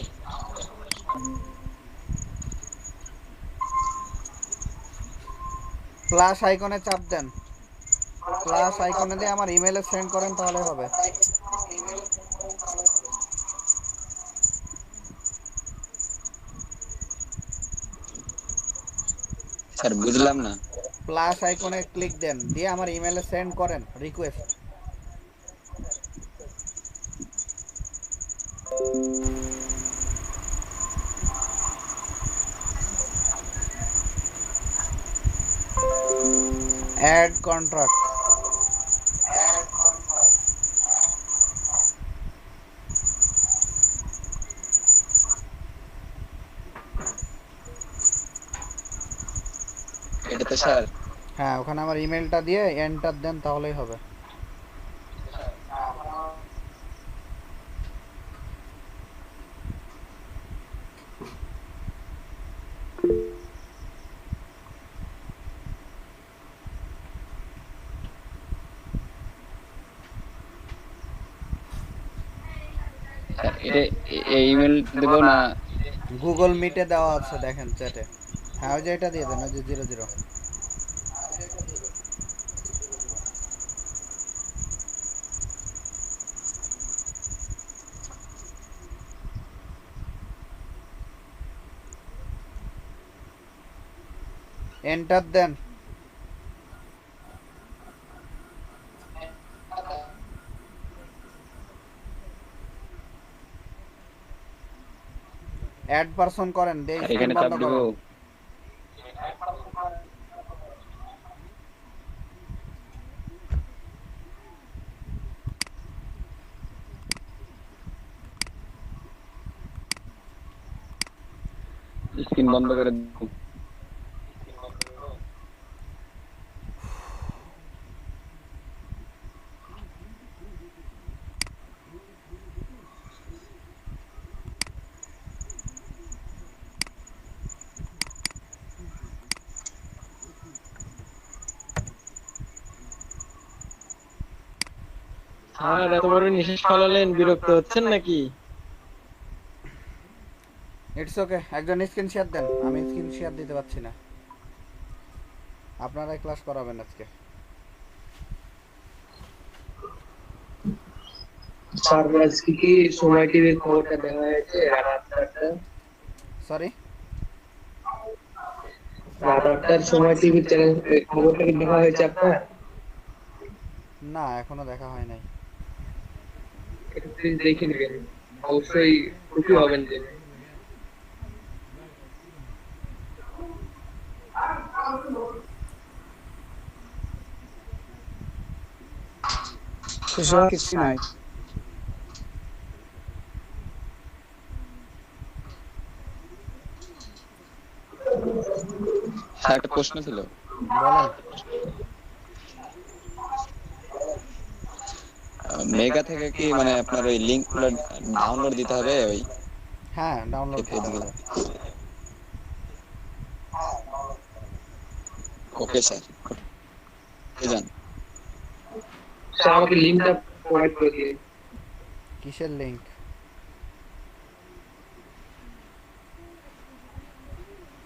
প্লাস আইকনে চাপ দেন। প্লাস আইকনে দিয়ে আমার ইমেলে সেন্ড করেন, তাহলে হবে। স্যার বুঝলাম না। প্লাস আইকনে ক্লিক দেন, দিয়ে আমার ইমেলে সেন্ড করেন রিকোয়েস্ট। Add contact. এটাতে স্যার হ্যাঁ, ওখানে আমার ইমেলটা দিয়ে এন্টার দেন, তাহলেই হবে। স্যার এটা এই ইমেল দেবো না? গুগল মিটে দেওয়া আছে, দেখেন চ্যাটে। হ্যাঁ, ওই যে এটা দিয়ে দেন, ওই যে 00। এন্টার দেন। অ্যাড পারসন করেন, দিয়ে স্যার স্ক্রিন এখানে চাপ বন্ধ দিব? করেন। স্ক্রিন বন্ধ করে দেবো। স্যার এত বড় নিঃশ্বাস ফেলালেন, বিরক্ত হচ্ছেন নাকি? ইটস ওকে, একজন স্ক্রিন শেয়ার দেন, আমি স্ক্রিন শেয়ার দিতে পারছি না। আপনারাই ক্লাস করাবেন আজকে। স্যার আজকে কি সময় টিভির খবরটা দেখা হয়েছে? রাত 8টার সরি, সময় টিভির চ্যানেল খবরটা কি দেখা হয়েছে আপনার? না এখনো দেখা হয় নাই। একটু প্লিজ দেখে নেবেন, অবশ্যই খুশি হবেন যে। কিছু নাই। স্যার একটা প্রশ্ন ছিল। বলেন। মেগা থেকে কি মানে আপনার ওই লিংক গুলো ডাউনলোড দিতে হবে ওই হ্যাঁ, ডাউনলোড করতে পেজগুলো? হবে। ওকে স্যার, যান। স্যার আমাকে লিংকটা প্রোভাইড করে দিন। কিসের লিংক?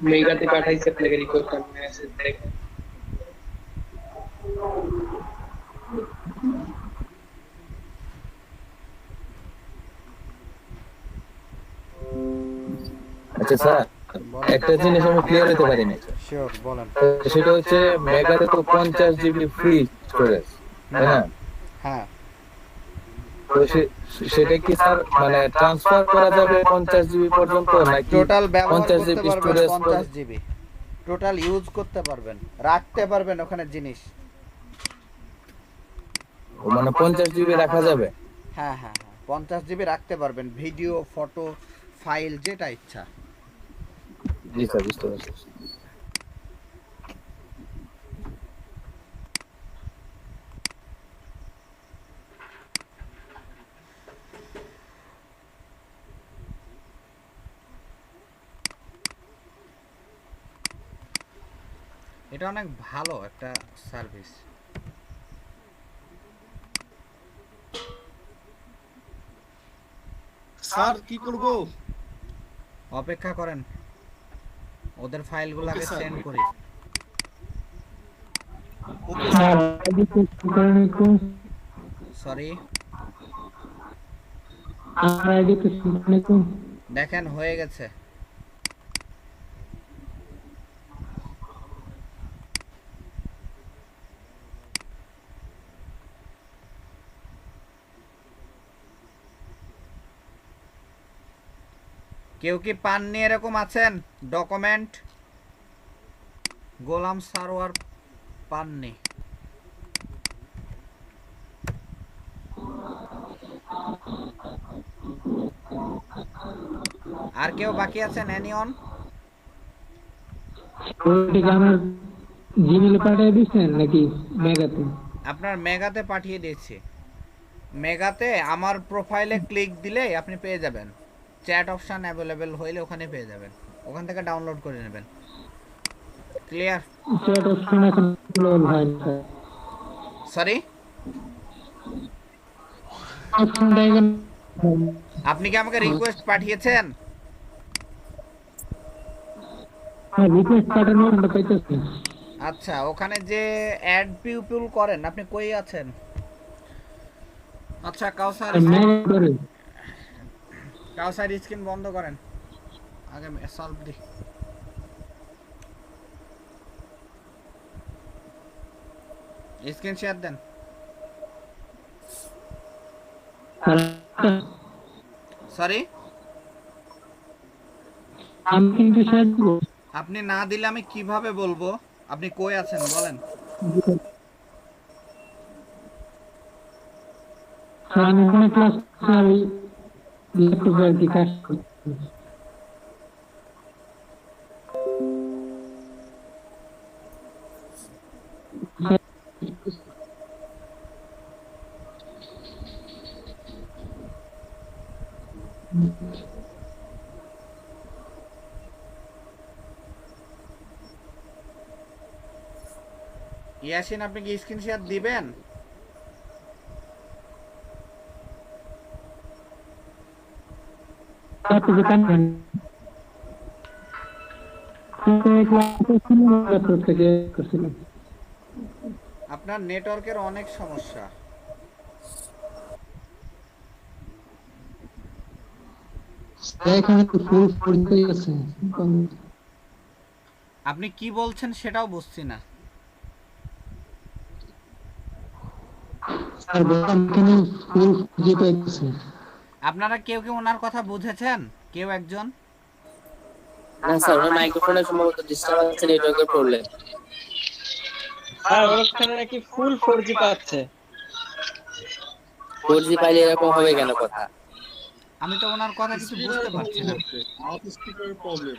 মেগাতে পাঠাইছে আপনাকে রিকোয়েস্ট মেসেজ দেখেন। আচ্ছা স্যার, একটা জিনিস আমি ক্লিয়ার হতে পারিনি। শিওর, বলেন। সেটা হচ্ছে মেগাতে তো 50 GB ফ্রি স্টোরেজ, তাই না? হ্যাঁ, তো সেটা কি স্যার মানে ট্রান্সফার করা যাবে 50 GB পর্যন্ত, নাকি টোটাল ব্যবহার 50 করতে GB পারবেন স্টোরেজ? 50 জিবি। টোটাল ইউজ করতে পারবেন, রাখতে পারবেন ওখানে জিনিস। মানে 50 GB রাখা যাবে? হ্যাঁ হ্যাঁ হ্যাঁ, 50 জিবি রাখতে পারবেন, ভিডিও, ফটো, ফাইল যেটা ইচ্ছা। জি স্যার, বুঝতে পারছি। এটা অনেক ভালো একটা সার্ভিস। স্যার কি করব? অপেক্ষা করেন, ওদের ফাইলগুলোকে Okay, sir. সেন্ড করি। ওকে সরি, আমার আইডি তো শুনুন। দেখেন হয়ে গেছে। কেউ কি পাননি এরকম আছেন? ডকুমেন্ট গোলাম সারোয়ার পাননি? আর কেউ বাকি আছেন? এনিওন? ওইটা আমার জিমেইলে পাঠিয়ে দিয়েছেন নাকি মেগাতে? আপনার মেগাতে পাঠিয়ে দিয়েছি। মেগাতে আমার প্রোফাইলে ক্লিক দিলে আপনি পেয়ে যাবেন, চ্যাট অপশন অ্যাভেলেবেল হইলে ওখানে পেয়ে যাবেন, ওখান থেকে ডাউনলোড করে নেবেন। ক্লিয়ার? চ্যাট অপশন এখন লোড হয় না। সরি, অপশনটা এখন আপনি কি আমাকে রিকোয়েস্ট পাঠিয়েছেন? রিকোয়েস্ট পাঠানো আমরা পাইতেছি। আচ্ছা, ওখানে যে অ্যাড পিপল করেন, আপনি কই আছেন? আচ্ছা, কাউসার স্ক্রিন বন্ধ করেন, আগে সলভ দি। স্ক্রিন শেয়ার দেন। সরি, আমি কিন্তু শেয়ার দিব। আপনি না দিলে আমি কিভাবে বলবো আপনি কই আছেন? বলেন। আমি কোনো ক্লাস আমি ল্যাপটপে আর কি কাজ করছি। ইয়াসিন, আপনি কি স্ক্রিন শেয়ার দিবেন? ল্যাপটপে কাজ করেন। ল্যাপটপ থেকে করছিলাম। আপনার নেটওয়ার্কের অনেক সমস্যা। এখানে তো ফুল পরিচয় আছে। আপনি কি বলছেন সেটাও বুঝছি না। স্যার বললাম এখানে ফুল খুঁজে পাইতেছে। আপনারা কেউ কি ওনার কথা বুঝেছেন? কেউ একজন? না স্যার, ওর মাইক্রোফোনে সম্ভবত ডিস্টার্ব আছে, নেটওয়ার্কের প্রবলেম। আর ওখানে নাকি ফুল 4G পাচ্ছে। 4G পাইলে এরকম হবে কেন কথা? আমি তো ওনার কথা কিছু বুঝতে পারছি না। স্পিকারের প্রবলেম।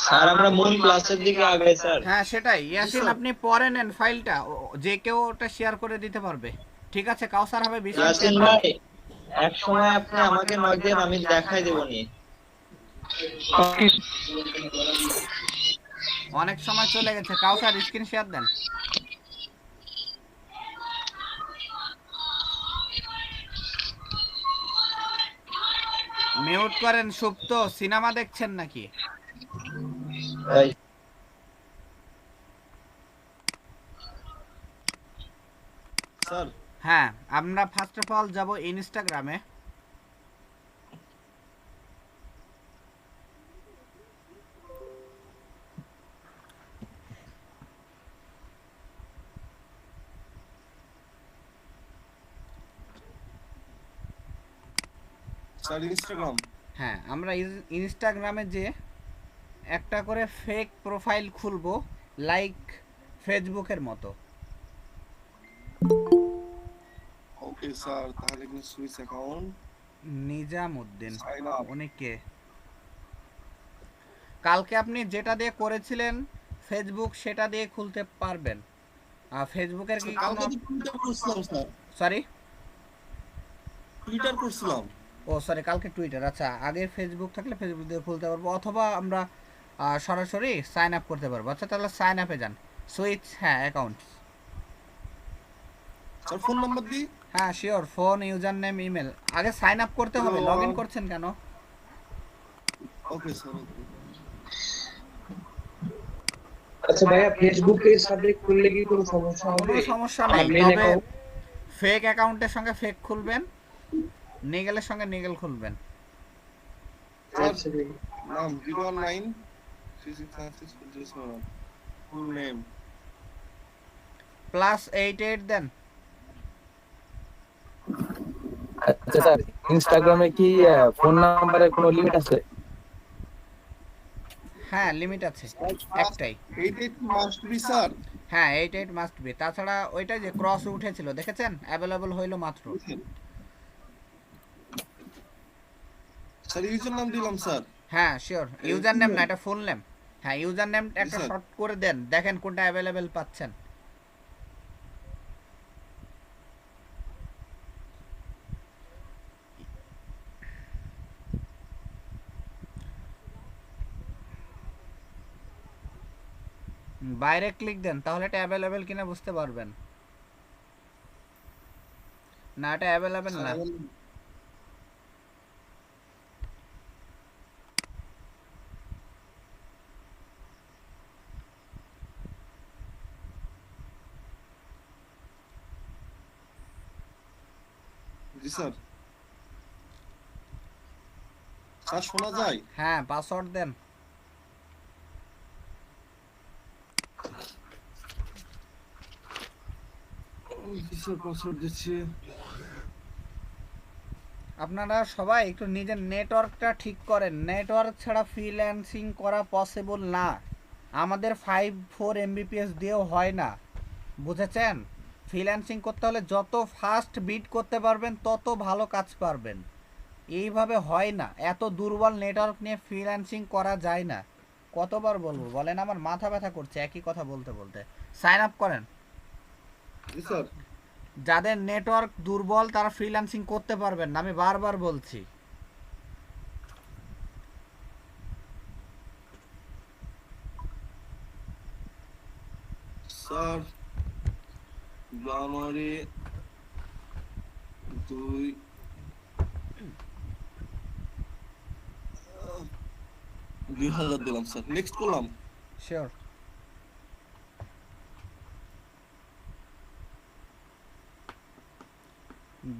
স্যার আমরা মূল ক্লাসের দিকে আগাই স্যার। হ্যাঁ সেটাই, ইয়াসিন আপনি পরে নেন ফাইলটা, যে কেউ ওটা শেয়ার করে দিতে পারবে। ঠিক আছে, কাউসার হবে বিষয়। ইয়াসিন ভাই এক সময় আপনি আমাকে নক দেন, আমি দেখাই দেব নি। অনেক সময় চলে গেছে, কাউসার স্ক্রিন শেয়ার দেন। মিউট করেন সুপ্ত, সিনেমা দেখছেন নাকি? স্যার হ্যাঁ, আমরা ফার্স্ট অফ অল যাব ইনস্টাগ্রামে। Sir Instagram. হ্যাঁ, আমরা ইনস্টাগ্রামে যে একটা করে ফেক প্রোফাইল খুলবো, লাইক ফেসবুকের মতো। ওকে স্যার, তাহলে কিন্তু switch account Nizamuddin sign up. অনেকে কালকে আপনি যেটা দিয়ে করেছিলেন ফেসবুক, সেটা দিয়ে খুলতে পারবেন। ফেসবুকের কি কালকে তো টুইটার করছিলাম স্যার, সরি টুইটার করছিলাম। ও সরি, কালকে টুইটার। আচ্ছা, আগে ফেসবুক থাকলে ফেসবুক দিয়ে খুলতে পারবো, অথবা আমরা সরাসরি সাইন আপ করতে পারবো। আচ্ছা তাহলে সাইন আপে যান, সুইচ, হ্যাঁ অ্যাকাউন্ট। স্যার ফোন নাম্বার দিই। হ্যাঁ sure, phone, user name, email. আগে সাইন আপ করতে হবে, লগ ইন করছেন কেন? Okay sir okay. আচ্ছা ভাইয়া, ফেসবুকে সাবজেক্ট খুললে কি কোনো সমস্যা হবে? কোনো সমস্যা আমার নেই, main তবে account- ফেক অ্যাকাউন্টের সঙ্গে ফেক খুলবেন, নিগেলের সঙ্গে নিগেল খুলবেন। আচ্ছা ভাই। নাম 019 3656 ফুল নেম +88 দেন। আচ্ছা স্যার, ইনস্টাগ্রামে কি ফোন নাম্বারের কোনো লিমিট আছে? হ্যাঁ লিমিট আছে, একটাই। 88 মাস্ট বি স্যার। হ্যাঁ 88 মাস্ট বি, তাছাড়া ওইটা যে ক্রস উঠেছিল দেখেছেন, অ্যাভেলেবল হইলো মাত্র। স্যার ইউজার নাম দিলাম স্যার। হ্যাঁ শিওর, ইউজার নেম না, এটা ফুল নেম। হ্যাঁ ইউজার নেম একটা স্যার। শর্ট করে দেন, দেখেন কোনটা অ্যাভেলেবল পাচ্ছেন। বাইরে ক্লিক দেন, তাহলে এটা অ্যাভেলেবল কিনা বুঝতে পারবেন। না এটা অ্যাভেলেবল না। জি স্যার। স্যার শোনা যায়? হ্যাঁ পাসওয়ার্ড দেন। জি স্যার, পাসওয়ার্ড দিচ্ছি। আপনারা সবাই একটু নিজের নেটওয়ার্কটা ঠিক করেন, নেটওয়ার্ক ছাড়া ফ্রিল্যান্সিং করা পসিবল না। আমাদের 5.4 MBPS দিয়েও হয় না, বুঝেছেন? ফ্রিল্যান্সিং করতে হলে যত ফাস্ট বিট করতে পারবেন তত ভালো কাজ পারবেন। এইভাবে হয় না, এত দুর্বল নেটওয়ার্ক নিয়ে ফ্রিল্যান্সিং করা যায় না। কতবার বলবো বলেন, আমার মাথা ব্যথা করছে একই কথা বলতে বলতে। সাইন আপ করেন। জি স্যার। যাদের নেটওয়ার্ক দুর্বল তারা ফ্রিল্যান্সিং করতে পারবেন না, আমি বারবার বলছি। স্যার জানুয়ারি 2000 দিলাম স্যার, নেক্সট করলাম। শিওর।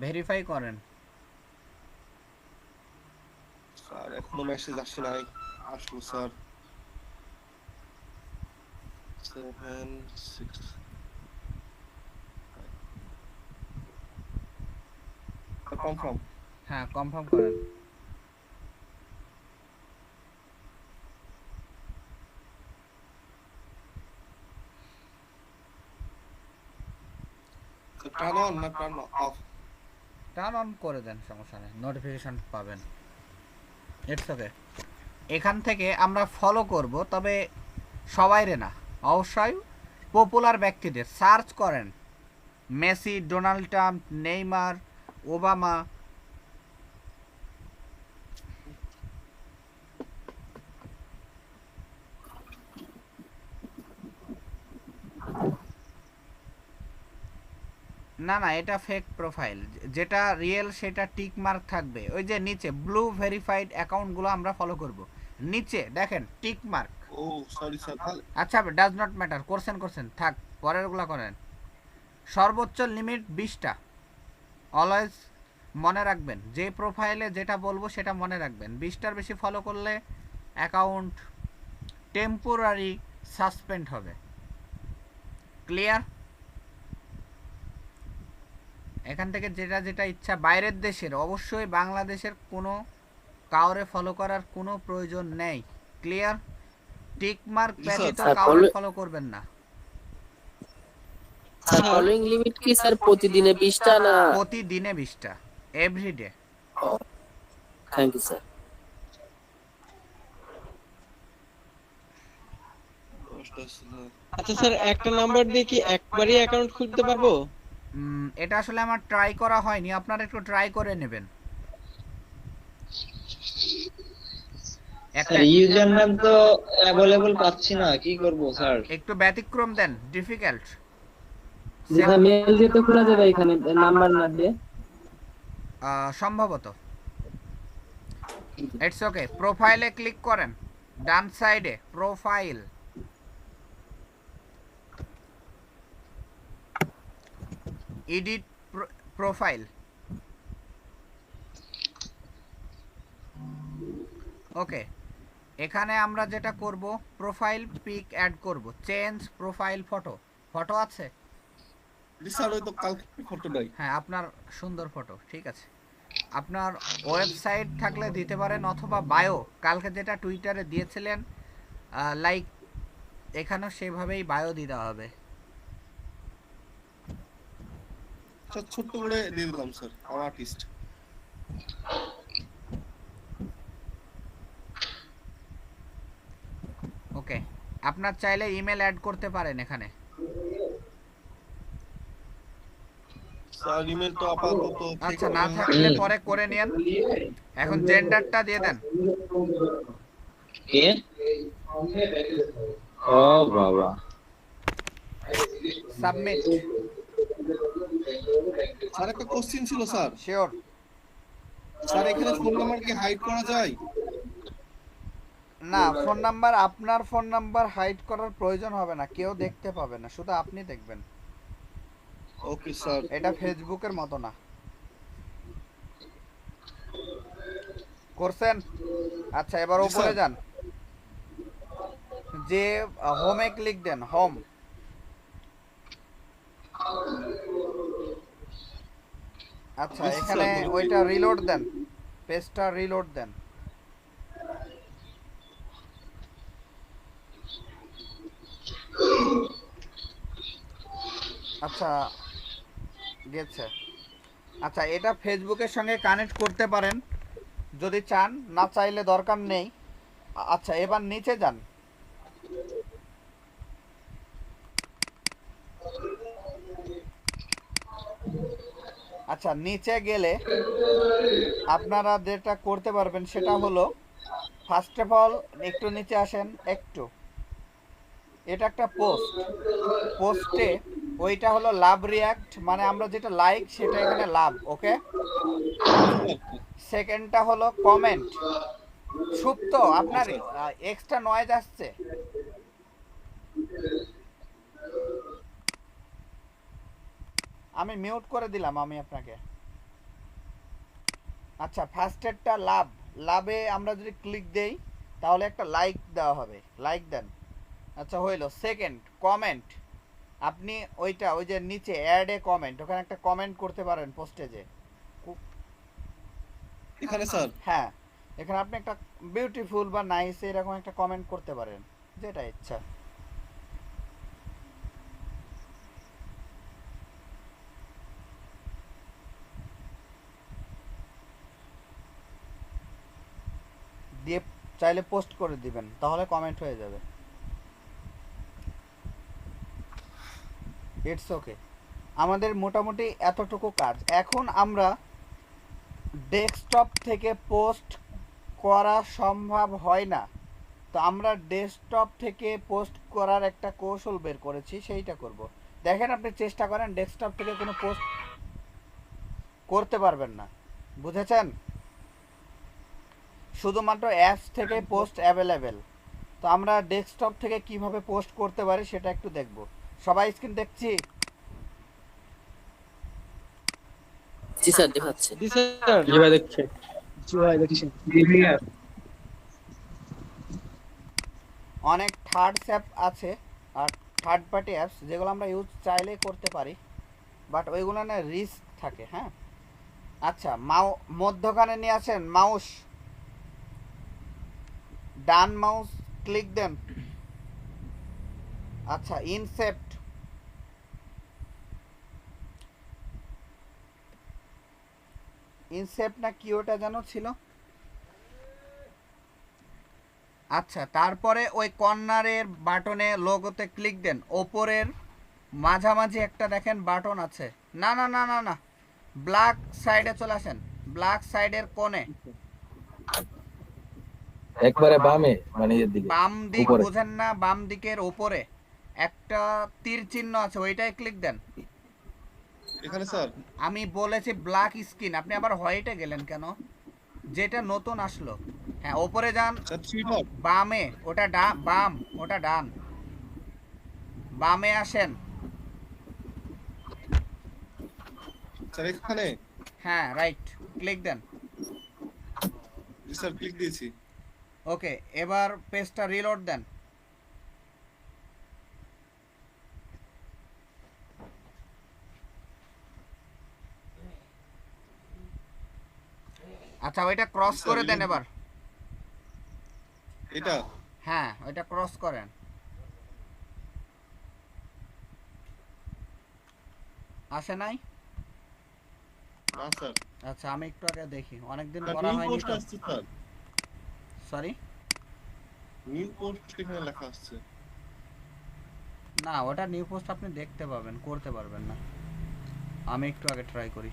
ভেরিফাই করেন। স্যার এখনো মেসেজ আসে নাই, আসলো স্যার। 7 6 কনফার্ম। হ্যাঁ কনফার্ম করেন। টার্ন অন না টার্ন অফ? টার্ন অন করে দেন, সমস্যা নেই, নোটিফিকেশন পাবেন। It's okay. এখান থেকে আমরা ফলো করব, তবে সবাইরে না, অবশ্যই পপুলার ব্যক্তিদের সার্চ করেন। Messi, Donald Trump, Neymar, Obama, না না এটা ফেক প্রোফাইল, যেটা রিয়েল সেটা টিক মার্ক থাকবে। ওই যে নিচে ব্লু ভেরিফাইড অ্যাকাউন্টগুলো আমরা ফলো করব, নিচে দেখেন টিক মার্ক। ও সরি স্যার, আচ্ছা ডাজ নট ম্যাটার, করছেন থাক, পরেরগুলো করেন। সর্বোচ্চ লিমিট 20টা। অলওয়েজ মনে রাখবেন, যে প্রোফাইলে যেটা বলবো সেটা মনে রাখবেন। 20টার বেশি ফলো করলে অ্যাকাউন্ট টেম্পোরারি সাসপেন্ড হবে। ক্লিয়ার? এখান থেকে যেটা যেটা ইচ্ছা, বাইরের দেশের, অবশ্যই বাংলাদেশের কোনো কাউরে ফলো করার কোনো প্রয়োজন নেই। ক্লিয়ার? টিক মার্ক ব্যতীত কাউরে ফলো করবেন না। স্যার ফলোইং লিমিট কি স্যার প্রতিদিনে 20টা না? প্রতিদিনে 20টা, এভরিডে। Thank you sir. আচ্ছা স্যার, একটা নাম্বার দিয়ে কি একবারই অ্যাকাউন্ট খুলতে পারবো? এটা আসলে আমার ট্রাই করা হয়নি, আপনারা একটু ট্রাই করে নেবেন। স্যার ইউজার নাম তো অ্যাভেলেবল পাচ্ছি না, কি করব স্যার? একটু ব্যতিক্রম দেন, ডিফিকাল্ট। যেটা মেল দিয়ে তো খোলা যাবে এখানে নাম্বার না দিয়ে। সম্ভবত। It's okay. প্রোফাইলে ক্লিক করেন, ডান সাইডে প্রোফাইল, এডিট প্রোফাইল। ওকে, এখানে আমরা যেটা করব, প্রোফাইল পিক অ্যাড করব, চেঞ্জ প্রোফাইল ফটো। ফটো আছে? স্যার ওই তো কালকে ফটো নাই। হ্যাঁ, আপনার সুন্দর ফটো, ঠিক আছে। আপনার ওয়েবসাইট থাকলে দিতে পারেন, অথবা বায়ো, কালকে যেটা টুইটারে দিয়েছিলেন লাইক, এখানেও সেভাবেই বায়ো দিতে হবে। স্যার ছোট্ট করে দিয়ে দিলাম স্যার, আমার আর্টিস্ট। ওকে, আপনার চাইলে ইমেল অ্যাড করতে পারেন এখানে। স্যার ইমেল তো আপাতত আচ্ছা, না থাকলে পরে করে নিন। এখন জেন্ডারটা দিয়ে দেন। কে? ও বাবা, সাবমিট। স্যার একটা কোশ্চেন ছিল স্যার। শিওর। স্যার এখানে ফোন নাম্বার কি হাইড করা যায়? না, ফোন নাম্বার, আপনার ফোন নাম্বার হাইড করার প্রয়োজন হবে না, কেউ দেখতে পাবে না, শুধু আপনি দেখবেন। Okay sir. এটা ফেসবুকের মতো না। করছেন? আচ্ছা, এবার উপরে যান, যে হোমে ক্লিক দেন, হোম। আচ্ছা, এখানে ওইটা রিলোড দেন, পেজটা রিলোড দেন। আচ্ছা, গেছে। আচ্ছা, এটা ফেসবুকের সঙ্গে কানেক্ট করতে পারেন যদি চান, না চাইলে দরকার নেই। আচ্ছা, এবার নিচে যান। আচ্ছা, নিচে গেলে আপনারা যেটা করতে পারবেন সেটা হলো, ফার্স্ট অফ অল একটু নিচে আসেন একটু। এটা একটা পোস্ট, পোস্টে ওইটা হলো লাভ রিয়াক্ট, মানে আমরা যেটা লাইক সেটা এখানে লাভ। ওকে, সেকেন্ডটা হলো কমেন্ট। সুপ্ত, আপনার এক্সট্রা নয়েজ আসছে। আমি মিউট করে দিলাম আমি আপনাকে। আচ্ছা, ফার্স্টেরটা লাভ, লাভে আমরা যদি ক্লিক দেই তাহলে একটা লাইক দেওয়া হবে, লাইক দেন। আচ্ছা, হইলো। সেকেন্ড কমেন্ট, আপনি ওইটা ওই যে নিচে অ্যাড এ কমেন্ট, ওখানে একটা কমেন্ট করতে পারেন পোস্টে যে এখানে স্যার। হ্যাঁ, এখানে আপনি একটা বিউটিফুল বা নাইস এরকম একটা কমেন্ট করতে পারেন, যেটা ইচ্ছা। দিয়ে চাইলে পোস্ট করে দিবেন, তাহলে কমেন্ট হয়ে যাবে। It's okay. আমাদের মোটামুটি এতটুকু কাজ। এখন আমরা ডেস্কটপ থেকে পোস্ট করা সম্ভব হয় না, তো আমরা ডেস্কটপ থেকে পোস্ট করার একটা কৌশল বের করেছি, সেইটা করব। দেখেন আপনি চেষ্টা করেন, ডেস্কটপ থেকে কোনো পোস্ট করতে পারবেন না, বুঝেছেন? শুধুমাত্র অ্যাপস থেকে পোস্ট অ্যাভেলেবেল। তো আমরা ডেস্কটপ থেকে কিভাবে পোস্ট করতে পারি সেটা একটু দেখব। সবাই স্ক্রিন দেখছি? জি স্যার দেখাচ্ছে। জি স্যার। জি ভাই দেখছি। জি ভাই দেখছি। জি ভাইয়া। অনেক থার্ড অ্যাপ আছে আর থার্ড পার্টি অ্যাপস যেগুলো আমরা ইউজ চাইলেই করতে পারি, বাট ওইগুলো না রিস্ক থাকে। হ্যাঁ, আচ্ছা, মধ্যখানে নিয়ে আসেন মাউস, ডান মাউস ক্লিক দেন। আচ্ছা, ইনসেপ্ট, ইনসেপ্ট না কি ওটা যেন ছিল। আচ্ছা, তারপরে ওই কর্নারের বাটনে লোগোতে ক্লিক দেন। ওপরের মাঝামাঝি একটা দেখেন বাটন আছে, না না না না না, ব্ল্যাক সাইডে চলে আসেন, ব্ল্যাক সাইডের কোণে একবারে বামে, মানে এর দিকে বাম দিক উপরে। বুঝেন না, বাম দিকের ওপরে একটা তীর চিহ্ন আছে, ওইটাই ক্লিক দেন। এখানে স্যার আমি বলেছি ব্ল্যাক স্ক্রিন, আপনি আবার হোয়াইটে গেলেন কেন? যেটা নতুন আসলো। হ্যাঁ, ওপরে যান, স্যার 3 ডট বামে, ওটা বাম, ওটা ডান, বামে আসেন। স্যার এখানে। হ্যাঁ, রাইট, ক্লিক দেন। জি স্যার ক্লিক দিয়েছি। ওকে, এবার পেজটা রিলোড দেন। আচ্ছা, ওইটা ক্রস স্যার, করে দেন link- এবার। এটা হ্যাঁ, ওইটা ক্রস করেন। আসে নাই? না স্যার। আচ্ছা, আমি একটু আগে দেখি, অনেকদিন স্যার করা নিউ হয়নি পোস্ট তো। আসছে স্যার। সরি, নিউ পোস্ট এখানে লেখা আসছে। না, ওটা নিউ পোস্ট আপনি দেখতে পাবেন, করতে পারবেন না। আমি একটু আগে ট্রাই করি।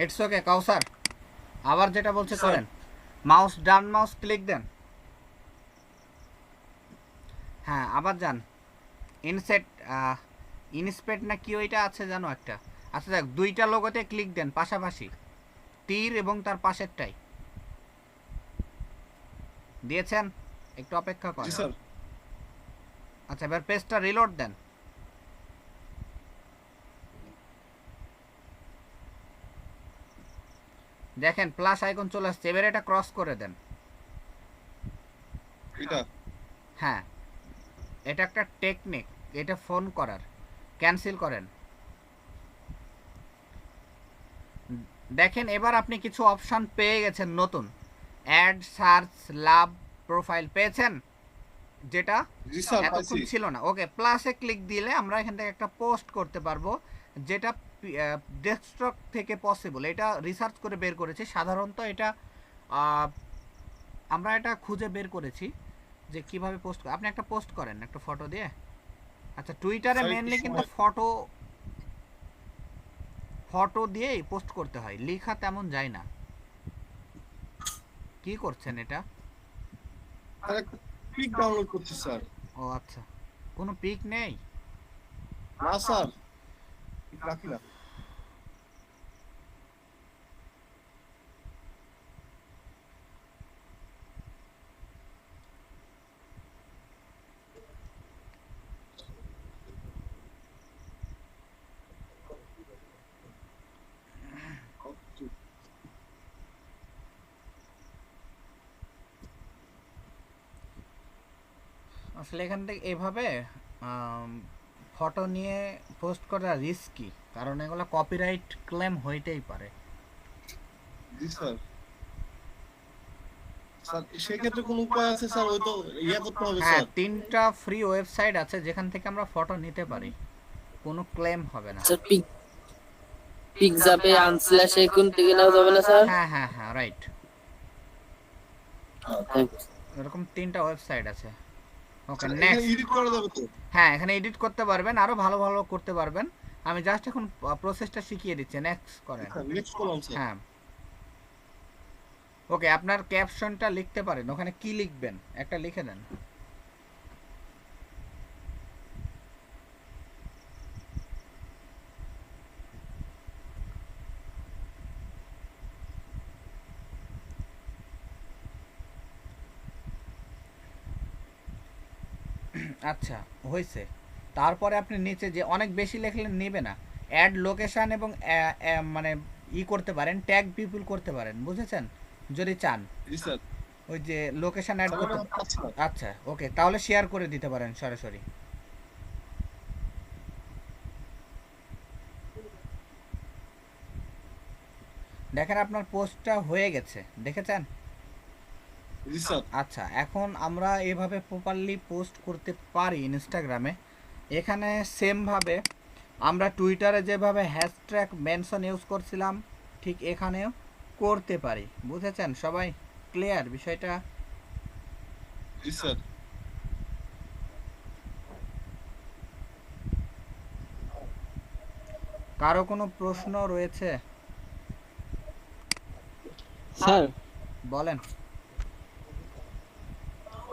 ইটস ওকে কাউসার, আবার যেটা বলছে করেন। মাউস, ডান মাউস ক্লিক দেন। হ্যাঁ, আবার যান ইনস্পেক্ট না কি ওইটা আছে জানো একটা। আচ্ছা দেখ, দুইটা লোগোতে ক্লিক দেন পাশাপাশি, তীর এবং তার পাশেরটাই দিয়েছেন। একটু অপেক্ষা জি করেন। স্যার। আচ্ছা, এবার পেজটা রিলোড দেন। দেখেন প্লাস আইকন চলে আসছে, এবার এটা ক্রস করে দেন। এটা হ্যাঁ, এটা একটা টেকনিক, এটা ফোন করার, ক্যান্সেল করেন। দেখেন এবার আপনি কিছু অপশন পেয়ে গেছেন নতুন। অ্যাড সার্চ লাভ প্রোফাইল পেয়েছেন, যেটা জি স্যার এতক্ষণ পাইছি। ছিল না। ওকে, প্লাসে ক্লিক দিলে আমরা এখান থেকে একটা পোস্ট করতে পারবো, যেটা ডেস্কটপ থেকে পসিবল। এটা রিসার্চ করে বের করেছি। সাধারণত এটা আমরা এটা খুঁজে বের করেছি যে কিভাবে পোস্ট। আপনি একটা পোস্ট করেন একটা ফটো দিয়ে। আচ্ছা, টুইটারে স্যার, মেনলি একটু কিন্তু সময়- ফটো দিয়েই পোস্ট করতে হয়, লেখা তেমন যায় না। কি করছেন এটা? স্যার একটা পিক ডাউনলোড করছি স্যার। ও আচ্ছা, কোনো পিক নেই? না স্যার, পিক রাখি না। আসলে এখান থেকে এভাবে ফটো নিয়ে পোস্ট করা রিস্কি, কারণ এগুলো কপিরাইট ক্লেম হইতেই পারে। জি স্যার। স্যার সেক্ষেত্রে কোনো উপায় আছে স্যার? ওই তো ইয়া করতে হবে হ্যাঁ, স্যার। 3টা ফ্রি ওয়েবসাইট আছে যেখান থেকে আমরা ফটো নিতে পারি, কোনো ক্লেম হবে না। স্যার পিকজাপে আনস্ল্যাশে কোন থেকে নেওয়া যাবে না স্যার? হ্যাঁ হ্যাঁ হ্যাঁ, রাইট। থ্যাঙ্কস। এরকম 3টা ওয়েবসাইট আছে। ওকে, স্যার, এখানে নেক্সট। এডিট করা যাবে তো? হ্যাঁ, এখানে এডিট করতে পারবেন, আরো ভালো ভালো করতে পারবেন। আমি জাস্ট এখন প্রসেসটা শিখিয়ে দিচ্ছি, নেক্সট করেন। হ্যাঁ, নেক্সট করলাম স্যার। হ্যাঁ, ওকে, আপনার ক্যাপশনটা লিখতে পারেন। ওখানে কি লিখবেন একটা লিখে দেন। আচ্ছা, হয়েছে। তারপরে আপনি নিচে যে অনেক বেশি লেখলে নেবে না, অ্যাড লোকেশন এবং মানে করতে পারেন, ট্যাগ পিপল করতে পারেন, বুঝেছেন? যদি চান জি স্যার। ওই যে লোকেশন অ্যাড স্যার, করতে। আমি পাচ্ছি না। আচ্ছা, ওকে, তাহলে শেয়ার করে দিতে পারেন সরাসরি। দেখেন আপনার পোস্টটা হয়ে গেছে, দেখেছেন? জি স্যার। আচ্ছা, এখন আমরা এভাবে প্রপারলি পোস্ট করতে পারি ইনস্টাগ্রামে। এখানে সেম ভাবে আমরা টুইটারে যেভাবে হ্যাশট্যাগ মেনশন ইউজ করছিলাম, ঠিক এখানেও করতে পারি। বুঝেছেন সবাই? ক্লিয়ার বিষয়টা? জি স্যার। কারো কোনো প্রশ্ন রয়েছে? স্যার বলেন।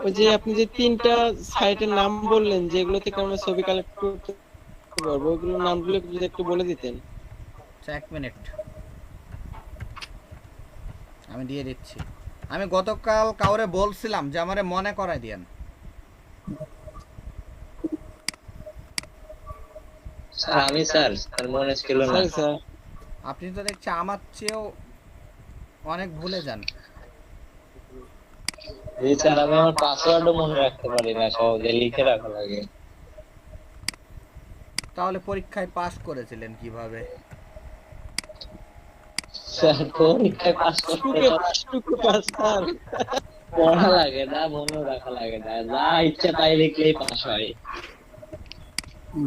ওই যে আপনি যে 3টা সাইটের নাম বললেন যেগুলো থেকে আমরা ছবি কালেক্ট করতে পারবো, ওইগুলোর নামগুলো যদি একটু বলে দিতেন। আচ্ছা, 1 মিনিট, আমি দিয়ে দিচ্ছি। আমি গতকাল কাউরে বলছিলাম যে আমারে মনে করাই দিয়েন। স্যার আমি স্যার মনে ছিল না। স্যার স্যার আপনি তো দেখছি আমার চেয়েও অনেক ভুলে যান। জি স্যার, আমি আমার পাসওয়ার্ডও মনে রাখতে পারি না, সহজে লিখে রাখা লাগে। তাহলে পরীক্ষায় পাস করেছিলেন কিভাবে? স্যার পরীক্ষায় পাস করতে টুকে পাস স্যার। পড়া লাগে না, মনে রাখা লাগে না, যা ইচ্ছা তাই লিখলেই পাস হয়।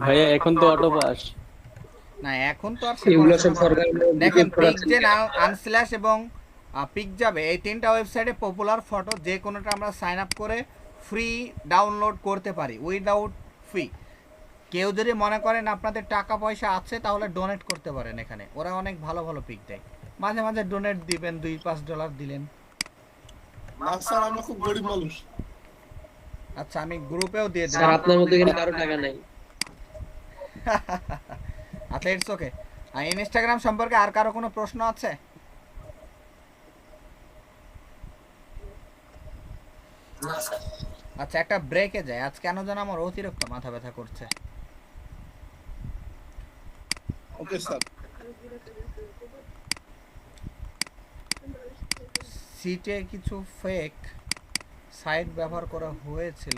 ভাইয়া এখন তো অটো পাস। না, এখন তো আর এগুলো সব সরকার দেখেন, পিকজেন, আনস্ল্যাশ এবং পিক যাবে, এই 3টা ওয়েবসাইটে পপুলার ফটো যে কোনোটা আমরা সাইন আপ করে ফ্রি ডাউনলোড করতে পারি উইদাউট ফি। কেউ যদি মনে করেন আপনাদের টাকা পয়সা আছে, তাহলে ডোনেট করতে পারেন। এখানে ওরা অনেক ভালো ভালো পিক দেয়, মাঝে মাঝে ডোনেট দিবেন, $2-5 দিলেন। না স্যার, আমরা খুব গরিব মানুষ। আচ্ছা, আমি গ্রুপেও দিয়ে স্যার দিলাম। আপনার মতো এখানে কারো টাকা নাই। আচ্ছা, ইটস ওকে। ইনস্টাগ্রাম সম্পর্কে আর কারো কোনো প্রশ্ন আছে? আচ্ছা, একটা ব্রেকে যায়। আজ কেন যেন আমার অতিরিক্ত মাথা ব্যথা করছে। Okay sir. সিটে কিছু ফেক সাইট ব্যবহার করা হয়েছিল।